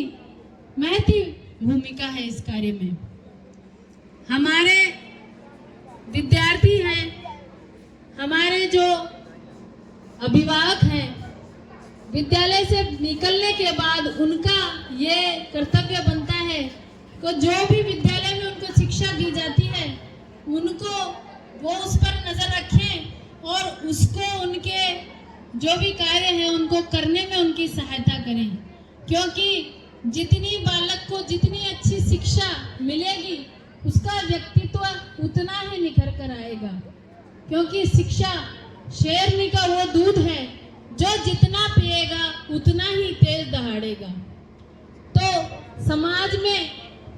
महती भूमिका है इस कार्य में। हमारे विद्यार्थी हैं, हमारे जो अभिभावक हैं, विद्यालय से निकलने के बाद उनका ये कर्तव्य बनता है कि जो भी विद्यालय में उनको शिक्षा दी जाती है उनको वो उस पर नजर रखें और उसको उनके जो भी कार्य है उनको करने में उनकी सहायता करें, क्योंकि जितनी बालक को जितनी अच्छी शिक्षा मिलेगी उसका व्यक्तित्व उतना ही निखर कर आएगा, क्योंकि शिक्षा शेरनी का वो दूध है जो जितना पिएगा उतना ही तेज दहाड़ेगा। तो समाज में,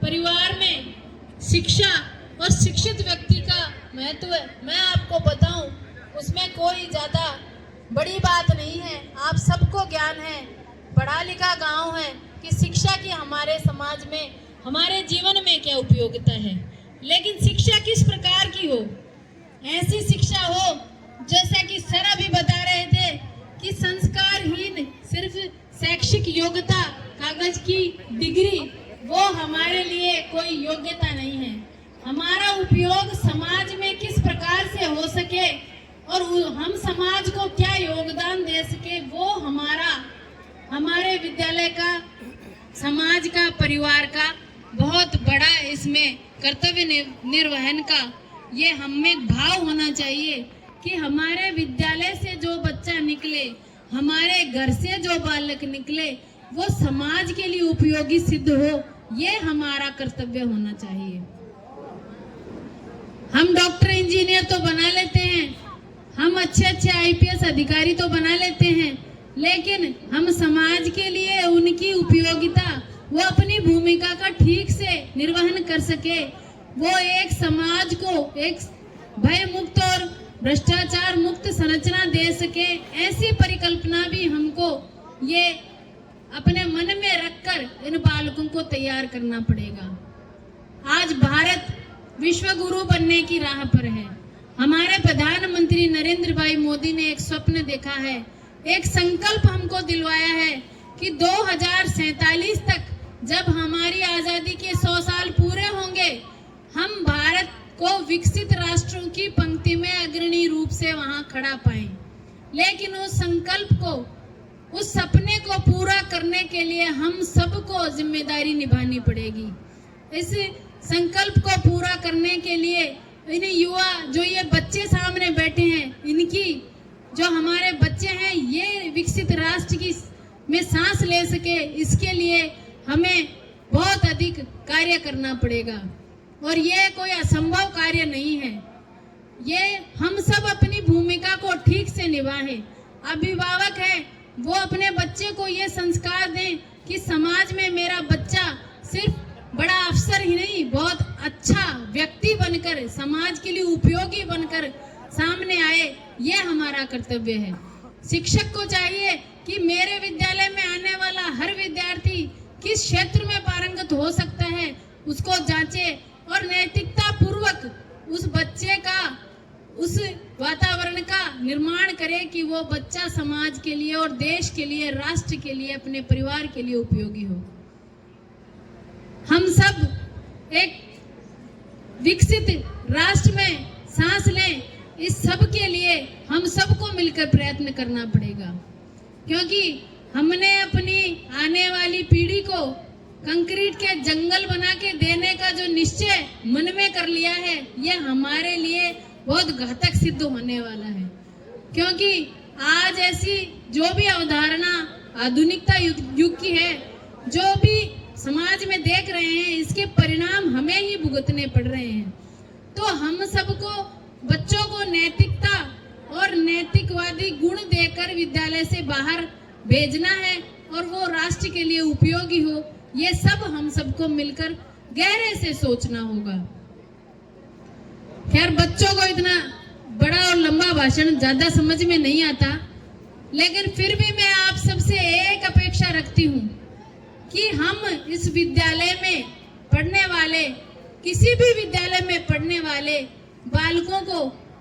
परिवार में शिक्षा और शिक्षित व्यक्ति का महत्व मैं आपको बताऊं, उसमें कोई ज्यादा बड़ी बात नहीं है। आप सबको ज्ञान है, पढ़ा लिखा गांव है कि शिक्षा की हमारे समाज में, हमारे जीवन में क्या उपयोगिता है। लेकिन शिक्षा किस प्रकार की हो? ऐसी शिक्षा हो जैसा कि सर अभी बता रहे थे कि संस्कारहीन सिर्फ शैक्षिक योग्यता, कागज की डिग्री वो हमारे लिए कोई योग्यता नहीं है। हमारा उपयोग समाज में किस प्रकार से हो सके और हम समाज को क्या योगदान दे सके, वो हमारे विद्यालय का, समाज का, परिवार का बहुत बड़ा इसमें कर्तव्य निर्वहन का ये हमें भाव होना चाहिए कि हमारे विद्यालय से जो बच्चा निकले, हमारे घर से जो बालक निकले, वो समाज के लिए उपयोगी सिद्ध हो, ये हमारा कर्तव्य होना चाहिए। हम डॉक्टर, इंजीनियर तो बना लेते हैं, हम अच्छे आईपीएस अधिकारी तो बना लेते हैं, लेकिन हम समाज के लिए उनकी उपयोगिता, वो अपनी भूमिका का ठीक से निर्वहन कर सके, वो एक समाज को एक भय मुक्त और भ्रष्टाचार मुक्त संरचना दे सके, ऐसी परिकल्पना भी हमको ये अपने मन में रखकर इन बालकों को तैयार करना पड़ेगा। आज भारत विश्व गुरु बनने की राह पर है। हमारे प्रधानमंत्री नरेंद्र भाई मोदी ने एक स्वप्न देखा है, एक संकल्प हमको दिलवाया है कि 2047 तक जब हमारी आजादी के 100 साल पूरे होंगे, हम भारत को विकसित राष्ट्रों की पंक्ति में अग्रणी रूप से वहां खड़ा पाएं। लेकिन उस संकल्प को, उस सपने को पूरा करने के लिए हम सबको जिम्मेदारी निभानी पड़ेगी। इस संकल्प को पूरा करने के लिए इन युवा, जो ये बच्चे सामने बैठे हैं, इनकी जो हमारे बच्चे हैं, ये विकसित राष्ट्र की में सांस ले सके, इसके लिए हमें बहुत अधिक कार्य करना पड़ेगा और ये कोई असंभव कार्य नहीं है। ये हम सब अपनी भूमिका को ठीक से निभाएं। अभिभावक है वो अपने बच्चे को ये संस्कार दें कि समाज में मेरा बच्चा सिर्फ बड़ा अफसर ही नहीं, बहुत अच्छा व्यक्ति बनकर, समाज के लिए उपयोगी बनकर सामने आए, ये हमारा कर्तव्य है। शिक्षक को चाहिए कि मेरे विद्यालय में आने वाला हर विद्यार्थी किस क्षेत्र में पारंगत हो सकता है, उसको जांचे और नैतिकता पूर्वक उस बच्चे का, उस वातावरण का निर्माण करे कि वो बच्चा समाज के लिए और देश के लिए, राष्ट्र के लिए, अपने परिवार के लिए उपयोगी हो। हम सब एक विकसित राष्ट्र में सांस लें, इस सब के लिए हम सबको मिलकर प्रयत्न करना पड़ेगा। क्योंकि हमने अपनी आने वाली पीढ़ी को कंक्रीट के जंगल बना के देने का जो निश्चय मन में कर लिया है, यह हमारे लिए बहुत घातक सिद्ध होने वाला है। क्योंकि आज ऐसी जो भी अवधारणा आधुनिकता युग की है, जो भी समाज में देख रहे हैं, इसके परिणाम हमें ही भुगतने पड़ रहे हैं। तो हम सबको बच्चों को नैतिकता और नैतिकवादी गुण देकर विद्यालय से बाहर भेजना है और वो राष्ट्र के लिए उपयोगी हो, ये सब हम सबको मिलकर गहरे से सोचना होगा। खैर, बच्चों को इतना बड़ा और लंबा भाषण ज्यादा समझ में नहीं आता, लेकिन फिर भी मैं आप सबसे एक अपेक्षा रखती हूँ कि हम इस विद्यालय में पढ़ने वाले, किसी भी विद्यालय में पढ़ने वाले बालकों को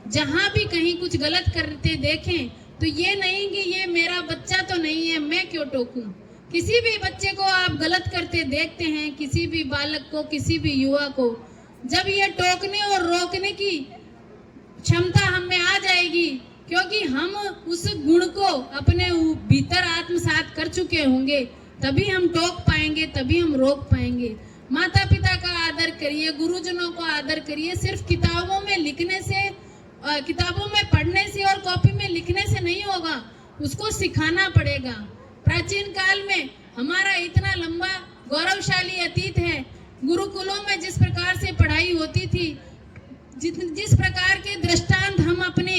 जहाँ भी कहीं कुछ गलत करते देखें तो ये नहीं कि ये मेरा बच्चा तो नहीं है, मैं क्यों टोकूं। किसी भी बच्चे को आप गलत करते देखते हैं, किसी भी बालक को, किसी भी युवा को, जब ये टोकने और रोकने की क्षमता हम में आ जाएगी, क्योंकि हम उस गुण को अपने भीतर आत्मसात कर चुके होंगे, तभी हम टोक पाएंगे, तभी हम रोक पाएंगे। माता पिता का आदर करिए, गुरुजनों का आदर करिए। सिर्फ किताबों में लिखने से, किताबों में पढ़ने से और कॉपी में लिखने से नहीं होगा, उसको सिखाना पड़ेगा। प्राचीन काल में हमारा इतना लंबा गौरवशाली अतीत है। गुरुकुलों में जिस प्रकार से पढ़ाई होती थी, जिस प्रकार के दृष्टांत हम अपने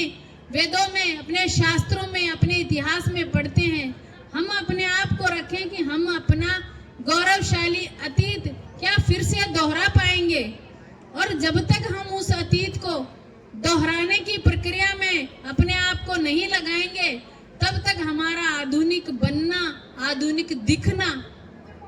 वेदों में, अपने शास्त्रों में, अपने इतिहास में पढ़ते हैं, हम अपने आप को रखें कि हम अपना गौरवशाली अतीत क्या फिर से दोहरा पाएंगे। और जब तक हम उस अतीत को दोहराने की प्रक्रिया में अपने आप को नहीं लगाएंगे, तब तक हमारा आधुनिक बनना, आधुनिक दिखना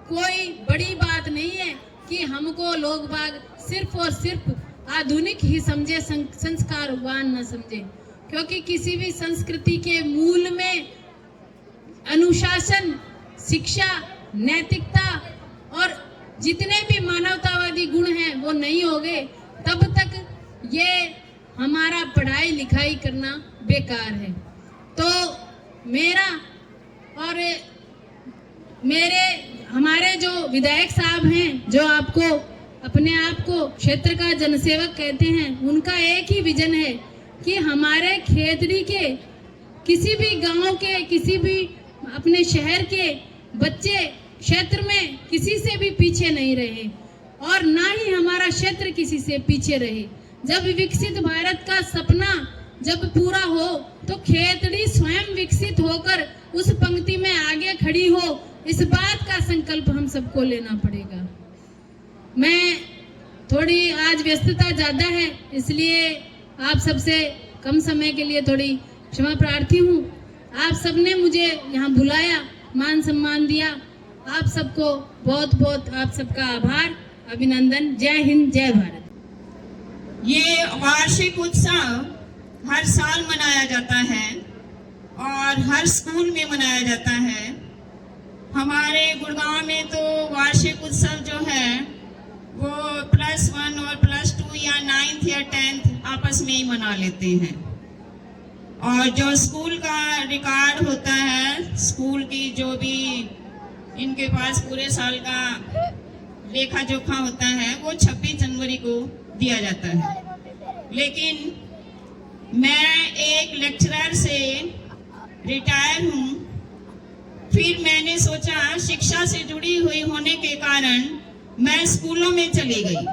कोई बड़ी बात नहीं है कि हमको लोग बाग सिर्फ और सिर्फ आधुनिक ही समझे, संस्कारवान न समझे। क्योंकि किसी भी संस्कृति के मूल में अनुशासन, शिक्षा, नैतिकता और जितने भी मानवतावादी गुण हैं वो नहीं होंगे, तब तक ये हमारा पढ़ाई लिखाई करना बेकार है। तो मेरा और हमारे जो विधायक साहब हैं, जो आपको अपने आप को क्षेत्र का जनसेवक कहते हैं, उनका एक ही विजन है कि हमारे खेतड़ी के, किसी भी गांव के, किसी भी अपने शहर के बच्चे क्षेत्र में किसी से भी पीछे नहीं रहे और ना ही हमारा क्षेत्र किसी से पीछे रहे। जब विकसित भारत का सपना जब पूरा हो तो खेतड़ी स्वयं विकसित होकर उस पंक्ति में आगे खड़ी हो, इस बात का संकल्प हम सबको लेना पड़ेगा। मैं थोड़ी आज व्यस्तता ज्यादा है, इसलिए आप सबसे कम समय के लिए थोड़ी क्षमा प्रार्थी हूँ। आप सबने मुझे यहाँ बुलाया, मान सम्मान दिया, आप सबको बहुत बहुत आप सबका आभार, अभिनंदन। जय हिंद, जय भारत। ये वार्षिक उत्सव हर साल मनाया जाता है और हर स्कूल में मनाया जाता है। हमारे गुड़गांव में तो वार्षिक उत्सव जो है वो +1 और +2 या 9th या 10th आपस में ही मना लेते हैं। और जो स्कूल का रिकॉर्ड होता है, स्कूल की जो भी इनके पास पूरे साल का लेखा जोखा होता है, वो 26 जनवरी को दिया जाता है। लेकिन मैं एक लेक्चरर से रिटायर हूँ, फिर मैंने सोचा शिक्षा से जुड़ी हुई होने के कारण मैं स्कूलों में चली गई,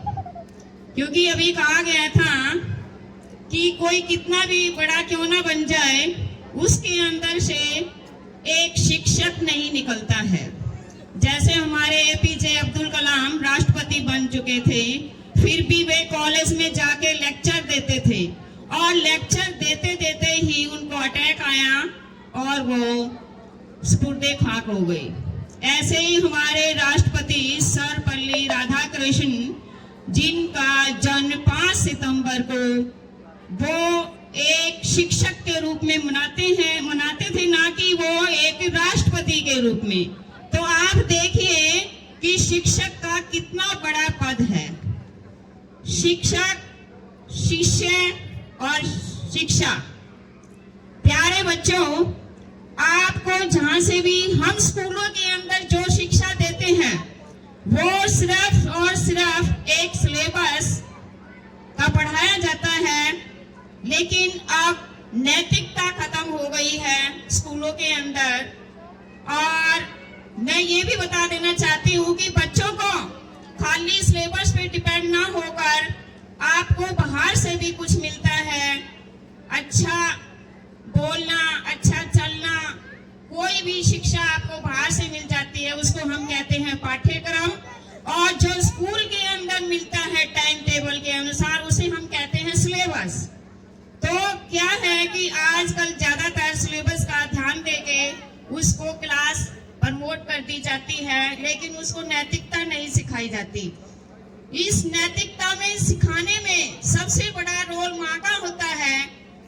क्योंकि अभी कहा गया था कि कोई कितना भी बड़ा क्यों ना बन जाए, उसके अंदर से एक शिक्षक नहीं निकलता है। जैसे हमारे एपीजे अब्दुल कलाम राष्ट्रपति बन चुके थे, फिर भी वे कॉलेज में जाके लेक्चर देते थे और लेक्चर देते देते ही उनको अटैक आया और वो स्फूर्ते खाक हो गई। ऐसे ही हमारे राष्ट्रपति सर्वपल्ली राधाकृष्णन, जिनका जन्म 5 सितंबर को वो एक शिक्षक के रूप में मनाते थे, ना कि वो एक राष्ट्रपति के रूप में। तो आप देखिए कि शिक्षक का कितना बड़ा पद है। शिक्षक, शिष्य और शिक्षा। प्यारे बच्चों, आपको जहाँ से भी हम स्कूलों के अंदर जो शिक्षा देते हैं वो सिर्फ और सिर्फ एक सिलेबस का पढ़ाया जाता है, लेकिन अब नैतिकता खत्म हो गई है स्कूलों के अंदर। और मैं ये भी बता देना चाहती हूँ कि बच्चों को खाली सिलेबस पे डिपेंड ना होकर आपको बाहर से भी कुछ मिलता है। अच्छा बोलना, अच्छा चलना, कोई भी शिक्षा आपको बाहर से मिल जाती है, उसको हम कहते हैं पाठ्यक्रम। और जो स्कूल के अंदर मिलता है टाइम टेबल के अनुसार, उसे हम कहते हैं सिलेबस। तो क्या है कि आजकल ज्यादातर सिलेबस का ध्यान देके उसको क्लास प्रमोट कर दी जाती है, लेकिन उसको नैतिकता नहीं सिखाई जाती। इस नैतिकता में सिखाने में सबसे बड़ा रोल माँ का होता है।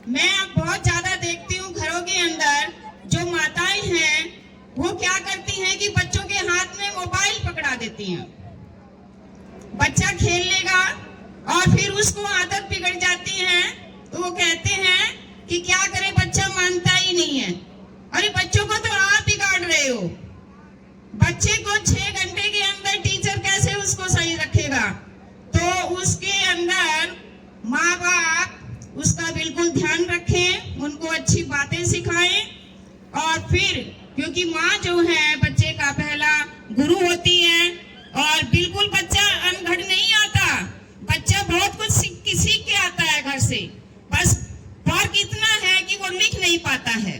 मैं अब बहुत ज्यादा देखती हूँ घरों के अंदर जो माताएं हैं वो क्या करती हैं कि बच्चों के हाथ में मोबाइल पकड़ा देती हैं। बच्चा खेल लेगा और फिर उसको आदत बिगड़ जाती है, तो वो कहते हैं कि क्या करे, बच्चा मानता ही नहीं है। अरे बच्चों को तो आप बिगाड़ रहे हो। बच्चे को 6 घंटे के अंदर टीचर कैसे उसको सही रखेगा? तो उसके अंदर माँ बाप उसका बिल्कुल ध्यान रखें, उनको अच्छी बातें सिखाएं। और फिर क्योंकि माँ जो है बच्चे का पहला गुरु होती है, और बिल्कुल बच्चा अनगढ़ नहीं आता, बच्चा बहुत कुछ सीख के आता है घर से। बस फर्क इतना है कि वो लिख नहीं पाता है।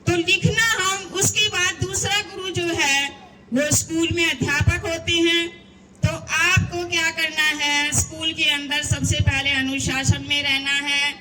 तो लिखना हम, उसके बाद दूसरा गुरु जो है वो स्कूल में अध्यापक होते हैं। तो आपको क्या करना है, स्कूल के अंदर सबसे पहले अनुशासन में रहना है।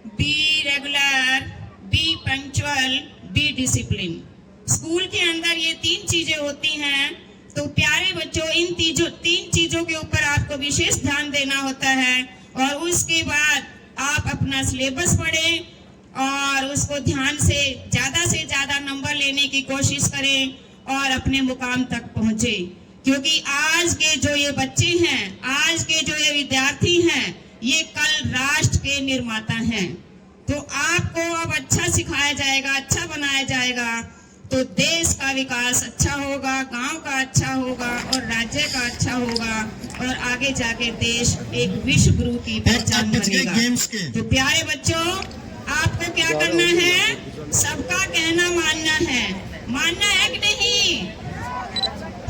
Be regular, B punctual, be discipline. School के अंदर ये 3 चीजें होती हैं। तो प्यारे बच्चों, इन 3 चीजों के ऊपर आपको विशेष ध्यान देना होता है। और उसके बाद आप अपना सिलेबस पढ़ें और उसको ध्यान से ज्यादा नंबर लेने की कोशिश करें और अपने मुकाम तक पहुंचे। क्योंकि आज के जो ये बच्चे हैं, आज के जो ये विद्यार्थी हैं, ये कल राष्ट्र के निर्माता हैं। तो आपको अब अच्छा सिखाया जाएगा, अच्छा बनाया जाएगा, तो देश का विकास अच्छा होगा, गांव का अच्छा होगा और राज्य का अच्छा होगा, और आगे जाके देश एक विश्व गुरु की पहचान बनेगा। तो प्यारे बच्चों, आपको क्या करना है, सबका कहना मानना है। मानना है कि नहीं?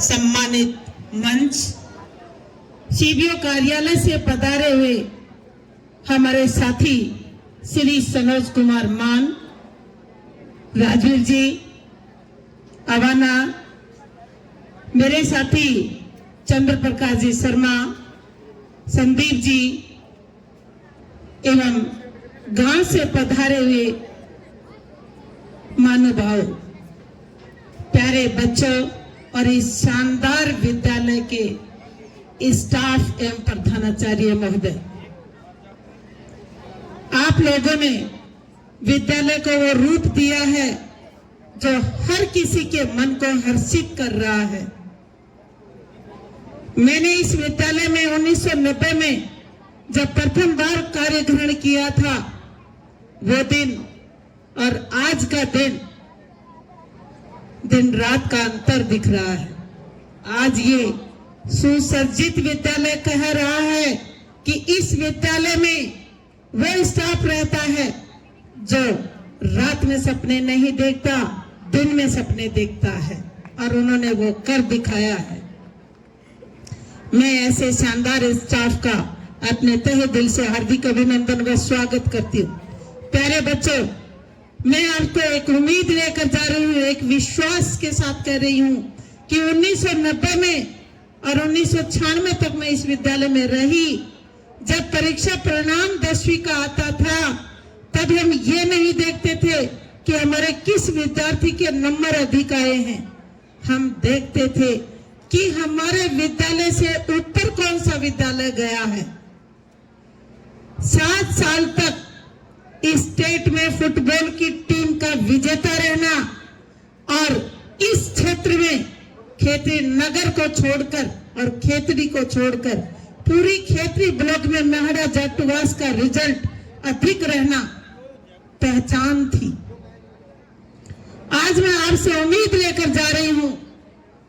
सम्मानित मंच, सीबीओ कार्यालय से पधारे हुए हमारे साथी श्री सनोज कुमार मान, राजवीर जी, अवाना, मेरे साथी चंद्र प्रकाश जी शर्मा, संदीप जी एवं गांव से पधारे हुए महानुभाव, प्यारे बच्चों और इस शानदार विद्यालय के स्टाफ एवं प्रधानाचार्य महोदय, आप लोगों ने विद्यालय को वो रूप दिया है जो हर किसी के मन को हर्षित कर रहा है। मैंने इस विद्यालय में 1990 में जब प्रथम बार कार्य ग्रहण किया था, वो दिन और आज का दिन रात का अंतर दिख रहा है। आज ये सुसज्जित विद्यालय कह रहा है कि इस विद्यालय में वो स्टाफ रहता है जो रात में सपने नहीं देखता, दिन में सपने देखता है, और उन्होंने वो कर दिखाया है। मैं ऐसे शानदार स्टाफ का अपने तहे दिल से हार्दिक अभिनंदन व स्वागत करती हूँ। प्यारे बच्चों, मैं आपको एक उम्मीद लेकर जा रही हूँ, एक विश्वास के साथ कह रही हूँ कि 1990 में और 1996 तक मैं इस विद्यालय में रही। जब परीक्षा परिणाम 10वीं का आता था, तब हम ये नहीं देखते थे कि हमारे किस विद्यार्थी के नंबर अधिक आए हैं। हम देखते थे कि हमारे विद्यालय से ऊपर कौन सा विद्यालय गया है। 7 साल तक स्टेट में फुटबॉल की टीम का विजेता रहना, और इस क्षेत्र में खेतरी नगर को छोड़कर और खेतरी को छोड़कर पूरी खेतरी ब्लॉक में मेहड़ा जाटवास का रिजल्ट अधिक रहना पहचान थी। आज मैं आपसे उम्मीद लेकर जा रही हूं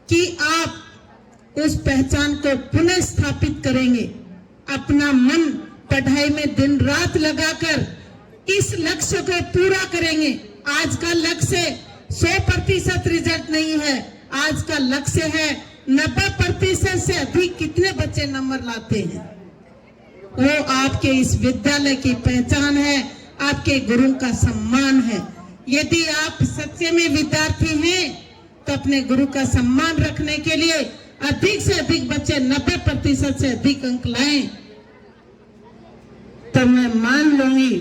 कि आप उस पहचान को पुनः स्थापित करेंगे, अपना मन पढ़ाई में दिन रात लगाकर इस लक्ष्य को पूरा करेंगे। आज का लक्ष्य 100% रिजल्ट नहीं है, आज का लक्ष्य है 90% से अधिक कितने बच्चे नंबर लाते हैं। वो आपके इस विद्यालय की पहचान है, आपके गुरु का सम्मान है। यदि आप सच्चे में विद्यार्थी हैं तो अपने गुरु का सम्मान रखने के लिए अधिक से अधिक बच्चे 90% से अधिक अंक लाएं, तो मैं मान लूंगी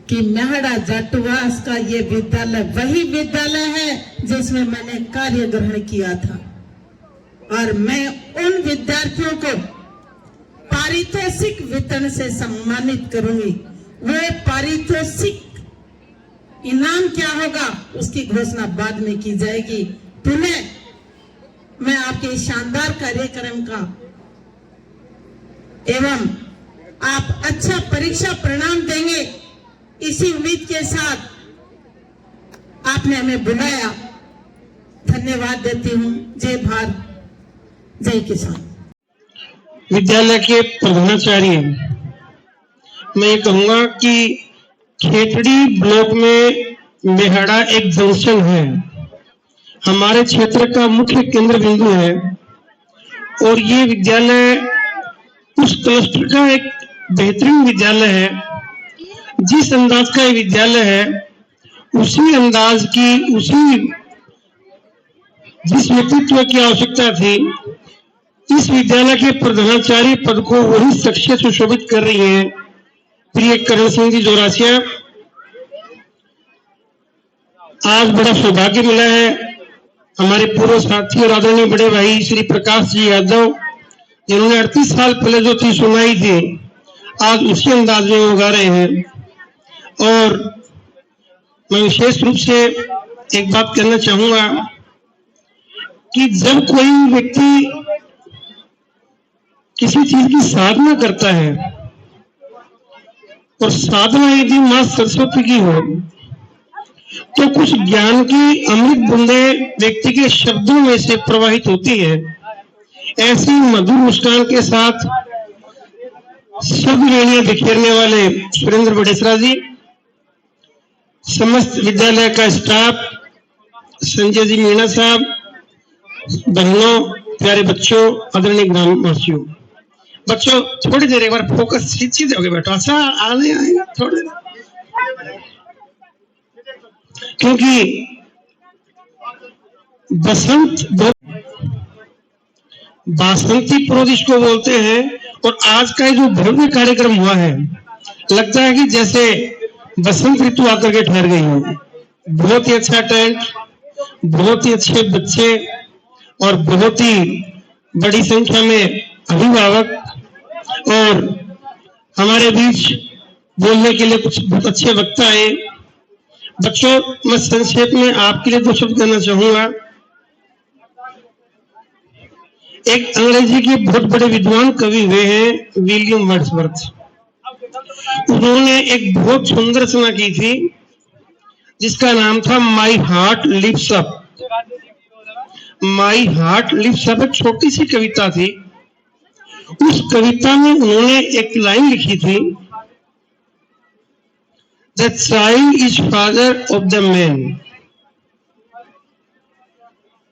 कि म्याहड़ा जाटवास का ये विद्यालय वही विद्यालय है जिसमें मैंने कार्य ग्रहण किया था। और मैं उन विद्यार्थियों को पारितोषिक वेतन से सम्मानित करूंगी। वो पारितोषिक इनाम क्या होगा उसकी घोषणा बाद में की जाएगी। पुनः मैं आपके इस शानदार कार्यक्रम का एवं आप अच्छा परीक्षा परिणाम देंगे इसी उम्मीद के साथ आपने हमें बुलाया, धन्यवाद देती हूँ। जय भारत, जय किसान। विद्यालय के प्रधानाचार्य, मैं ये कहूंगा कि खेतड़ी ब्लॉक में मेहड़ा एक जंक्शन है, हमारे क्षेत्र का मुख्य केंद्र बिंदु है और ये विद्यालय उस क्लस्टर का एक बेहतरीन विद्यालय है। जिस अंदाज का ये विद्यालय है उसी अंदाज की, उसी जिस व्यक्तित्व की आवश्यकता थी, इस विद्यालय के प्रधानाचार्य पद को वही शख्सियत सुशोभित कर रही है, प्रिय करण सिंह जी जोरासिया। आज बड़ा सौभाग्य मिला है, हमारे पूर्व साथी और आदरणीय बड़े भाई श्री प्रकाश जी यादव, जिन्होंने 38 साल पहले जो चीज सुनाई थी आज उसी अंदाज में वो गा रहे हैं। और मैं विशेष रूप से एक बात कहना चाहूंगा कि जब कोई व्यक्ति किसी चीज की साधना करता है और साधना यदि मां सरस्वती की हो तो कुछ ज्ञान की अमृत बूंदे व्यक्ति के शब्दों में से प्रवाहित होती है। ऐसी मधुर मुस्कान के साथ शब्द रेणियां बिखेरने वाले सुरेंद्र बडेसरा जी, समस्त विद्यालय का स्टाफ, संजय जी मीणा साहब, बहनों, प्यारे बच्चों, आदरणीय ग्रामवासियों। बच्चों थोड़ी देर एक बार फोकस सीधे होके बैठो, अच्छा आने आएगा थोड़े, क्योंकि बासंती पर्व इसको बोलते हैं। और आज का जो भव्य कार्यक्रम हुआ है, लगता है कि जैसे बसंत ऋतु आकर के ठहर गई हो। बहुत ही अच्छा टेंट, बहुत ही अच्छे बच्चे और बहुत ही बड़ी संख्या में अभिभावक और हमारे बीच बोलने के लिए कुछ बहुत अच्छे वक्ता आए। बच्चों, मैं संक्षेप में आपके लिए 2 शब्द कहना चाहूंगा। एक अंग्रेजी के बहुत बड़े विद्वान कवि हुए हैं विलियम वर्ड्सवर्थ, उन्होंने एक बहुत सुंदर रचना की थी जिसका नाम था my heart lifts up. My heart lifts up एक छोटी सी कविता थी। उस कविता में उन्होंने एक लाइन लिखी थी, The child is father of the man।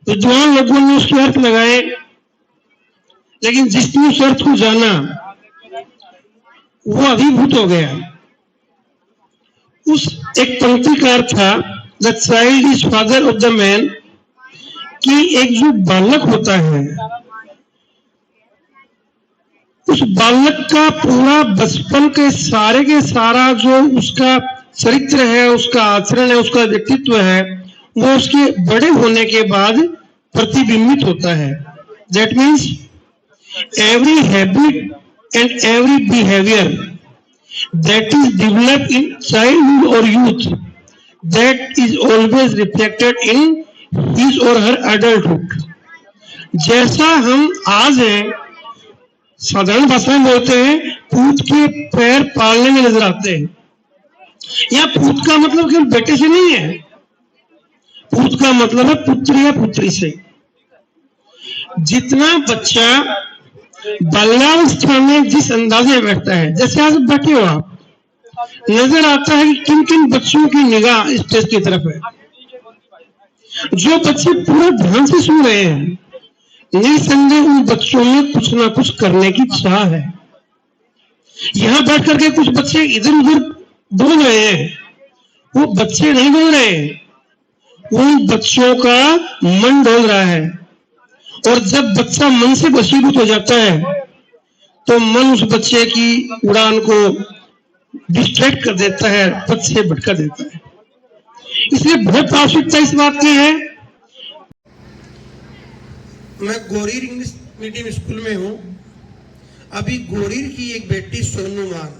विद्वान लोगों ने उसके अर्थ लगाए, लेकिन जिसने उस अर्थ को जाना वो अभिभूत हो गया। उस एक पंक्ति का अर्थ था, The child is father of the man, कि एक जो बालक होता है उस बालक का पूरा बचपन के सारा जो उसका चरित्र है, उसका आचरण है, उसका व्यक्तित्व है, वो उसके बड़े होने के बाद प्रतिबिंबित होता है। That means every habit and every behaviour that is developed in childhood और youth, that is always reflected in his और हर एडल्टहुड। जैसा हम आज हैं, साधारण भाषा में बोलते हैं, पूत के पैर पालने में नजर आते हैं। या पूत का मतलब केवल बेटे से नहीं है, पूत का मतलब है पुत्र या पुत्री से। जितना बच्चा बाल्यावस्था में जिस अंदाजे बैठता है, जैसे आज बैठे हो आप, नजर आता है कि किन किन बच्चों की निगाह स्टेज की तरफ है। जो बच्चे पूरा ध्यान से सुन रहे हैं, निसंदेह उन बच्चों में कुछ ना कुछ करने की चाह है। यहां बैठ करके कुछ बच्चे इधर उधर बोल रहे हैं, वो बच्चे नहीं बोल रहे हैं, उन बच्चों का मन डोल रहा है। और जब बच्चा मन से वशीभूत हो जाता है तो मन उस बच्चे की उड़ान को डिस्ट्रैक्ट कर देता है, पथ से भटका देता है। इसलिए बहुत आवश्यकता इस बात की है। मैं गोरीर इंग्लिश मीडियम स्कूल में हूं। अभी गोरीर की एक बेटी सोनू मान,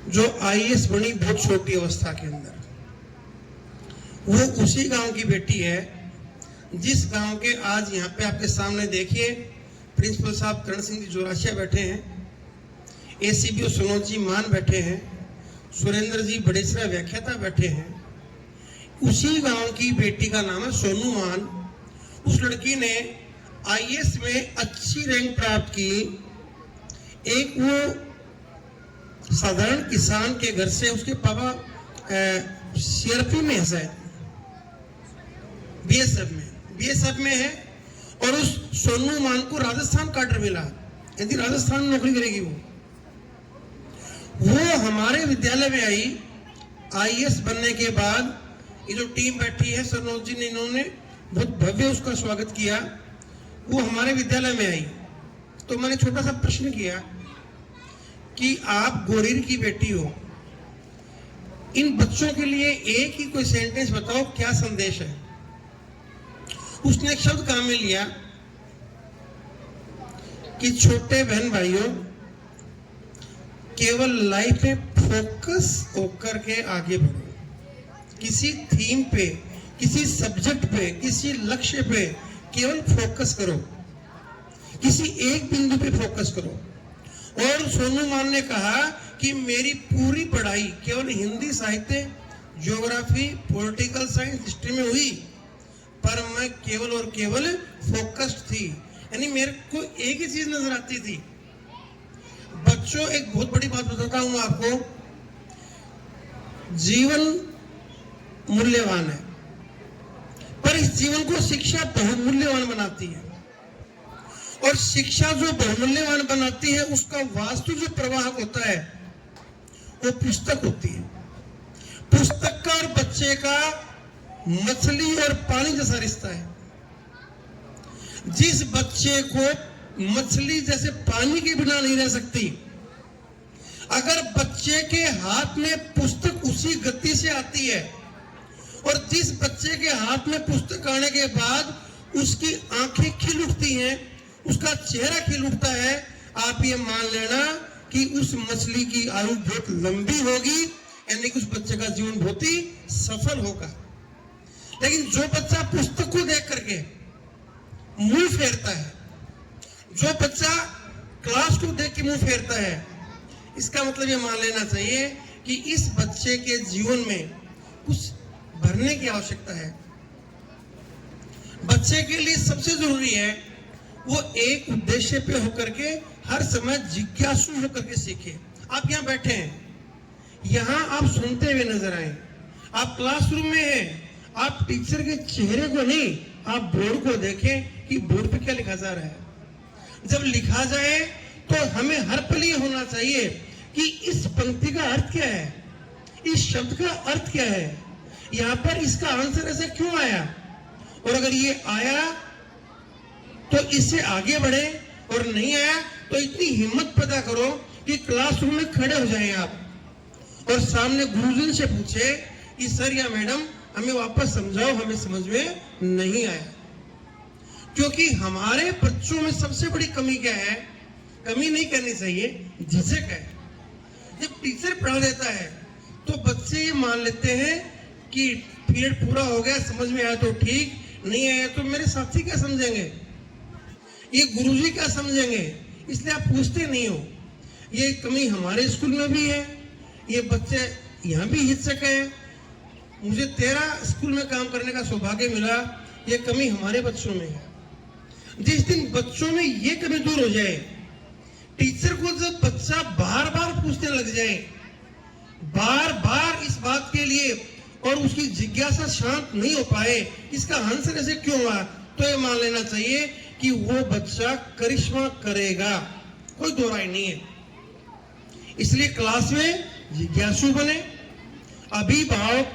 जो आईएएस बनी बहुत छोटी अवस्था के अंदर, वो उसी गांव की बेटी है जिस गांव के आज यहाँ पे आपके सामने देखिए प्रिंसिपल साहब करण सिंह जी जोराशिया बैठे हैं, एसीबीओ सुनोद जी मान बैठे हैं, सुरेंद्र जी बड़ेसरा व्याख्याता बैठे हैं। उसी गांव की बेटी का नाम है सोनू मान। उस लड़की ने आईएएस में अच्छी रैंक प्राप्त की। एक वो साधारण किसान के घर से, उसके पापा सीआरपी में है, शायद बीएसएफ में है, और उस सोनू मान को राजस्थान काडर मिला। यदि राजस्थान में नौकरी करेगी वो हमारे विद्यालय में आई। आईएएस बनने के बाद ये जो टीम बैठी है, सनोज जी ने, इन्होंने बहुत भव्य उसका स्वागत किया। वो हमारे विद्यालय में आई तो मैंने छोटा सा प्रश्न किया कि आप गोरीर की बेटी हो, इन बच्चों के लिए एक ही कोई सेंटेंस बताओ, क्या संदेश है। उसने एक शब्द काम में लिया कि छोटे बहन भाइयों, केवल लाइफ में फोकस होकर के आगे बढ़ो। किसी थीम पे, किसी सब्जेक्ट पे, किसी लक्ष्य पे केवल फोकस करो, किसी एक बिंदु पे फोकस करो। और सोनू मान ने कहा कि मेरी पूरी पढ़ाई केवल हिंदी साहित्य, ज्योग्राफी, पॉलिटिकल साइंस, हिस्ट्री में हुई, पर मैं केवल और केवल फोकस्ड थी। यानी मेरे को एक ही चीज नजर आती थी। बच्चों, एक बहुत बड़ी बात बताता हूं आपको, जीवन मूल्यवान है, पर इस जीवन को शिक्षा बहुमूल्यवान बनाती है। और शिक्षा जो बहुमूल्यवान बनाती है, उसका वास्तु जो प्रवाहक होता है वो पुस्तक होती है। पुस्तक का और बच्चे का मछली और पानी जैसा रिश्ता है। जिस बच्चे को मछली जैसे पानी के बिना नहीं रह सकती, अगर बच्चे के हाथ में पुस्तक उसी गति से आती है, और जिस बच्चे के हाथ में पुस्तक आने के बाद उसकी आंखें खिल उठती हैं, उसका चेहरा खिल उठता है, आप ये मान लेना कि उस मछली की आयु बहुत लंबी होगी, यानी कि उस बच्चे का जीवन बहुत ही सफल होगा। लेकिन जो बच्चा पुस्तक को देख करके मुंह फेरता है, जो बच्चा क्लास को देख के मुंह फेरता है, इसका मतलब ये मान लेना चाहिए कि इस बच्चे के जीवन में कुछ भरने की आवश्यकता है। बच्चे के लिए सबसे जरूरी है वो एक उद्देश्य पे होकर के हर समय जिज्ञासु होकर के सीखे। आप यहाँ बैठे हैं, यहाँ आप सुनते हुए नजर आए, आप क्लासरूम में हैं, आप टीचर के चेहरे को नहीं, आप बोर्ड को देखें कि बोर्ड पे क्या लिखा जा रहा है। जब लिखा जाए तो हमें हर पल ये होना चाहिए कि इस पंक्ति का अर्थ क्या है, इस शब्द का अर्थ क्या है, यहाँ पर इसका आंसर ऐसे क्यों आया, और अगर ये आया तो इससे आगे बढ़े, और नहीं आया तो इतनी हिम्मत पैदा करो कि क्लासरूम में खड़े हो जाएं आप और सामने गुरुजन से पूछे कि सर या मैडम हमें वापस समझाओ, हमें समझ में नहीं आया। क्योंकि हमारे बच्चों में सबसे बड़ी कमी क्या है, कमी नहीं करनी चाहिए, झिझक है। जब टीचर पढ़ा देता है तो बच्चे ये मान लेते हैं कि पीरियड पूरा हो गया, समझ में आया तो ठीक, नहीं आया तो मेरे साथी क्या समझेंगे, ये गुरुजी क्या समझेंगे, इसलिए आप पूछते नहीं हो। ये कमी हमारे स्कूल में भी है, ये बच्चे यहाँ भी हिचक है। मुझे 13 स्कूल में काम करने का सौभाग्य मिला। ये कमी हमारे बच्चों में है। जिस दिन बच्चों में ये कमी दूर हो जाए, टीचर को जब बच्चा बार बार पूछने लग जाए, बार बार इस बात के लिए, और उसकी जिज्ञासा शांत नहीं हो पाए, इसका आंसर ऐसे क्यों हुआ, तो ये मान लेना चाहिए कि वो बच्चा करिश्मा करेगा, कोई दो राय नहीं है। इसलिए क्लास में जिज्ञासु बने, अभिभावक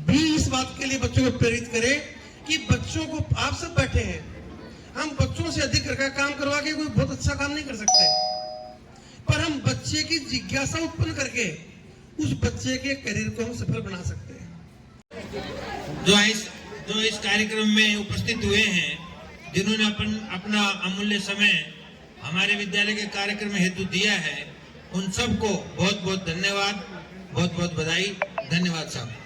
भी इस बात के लिए बच्चों को प्रेरित करें कि बच्चों को, आप सब बैठे हैं, हम बच्चों से अधिक का काम करवा के कोई बहुत अच्छा काम नहीं कर सकते, पर हम बच्चे की जिज्ञासा उत्पन्न करके उस बच्चे के करियर को हम सफल बना सकते हैं। जो इस कार्यक्रम में उपस्थित हुए हैं, जिन्होंने अपना अमूल्य समय हमारे विद्यालय के कार्यक्रम हेतु दिया है, उन सबको बहुत बहुत धन्यवाद, बहुत बहुत बधाई। धन्यवाद साहब।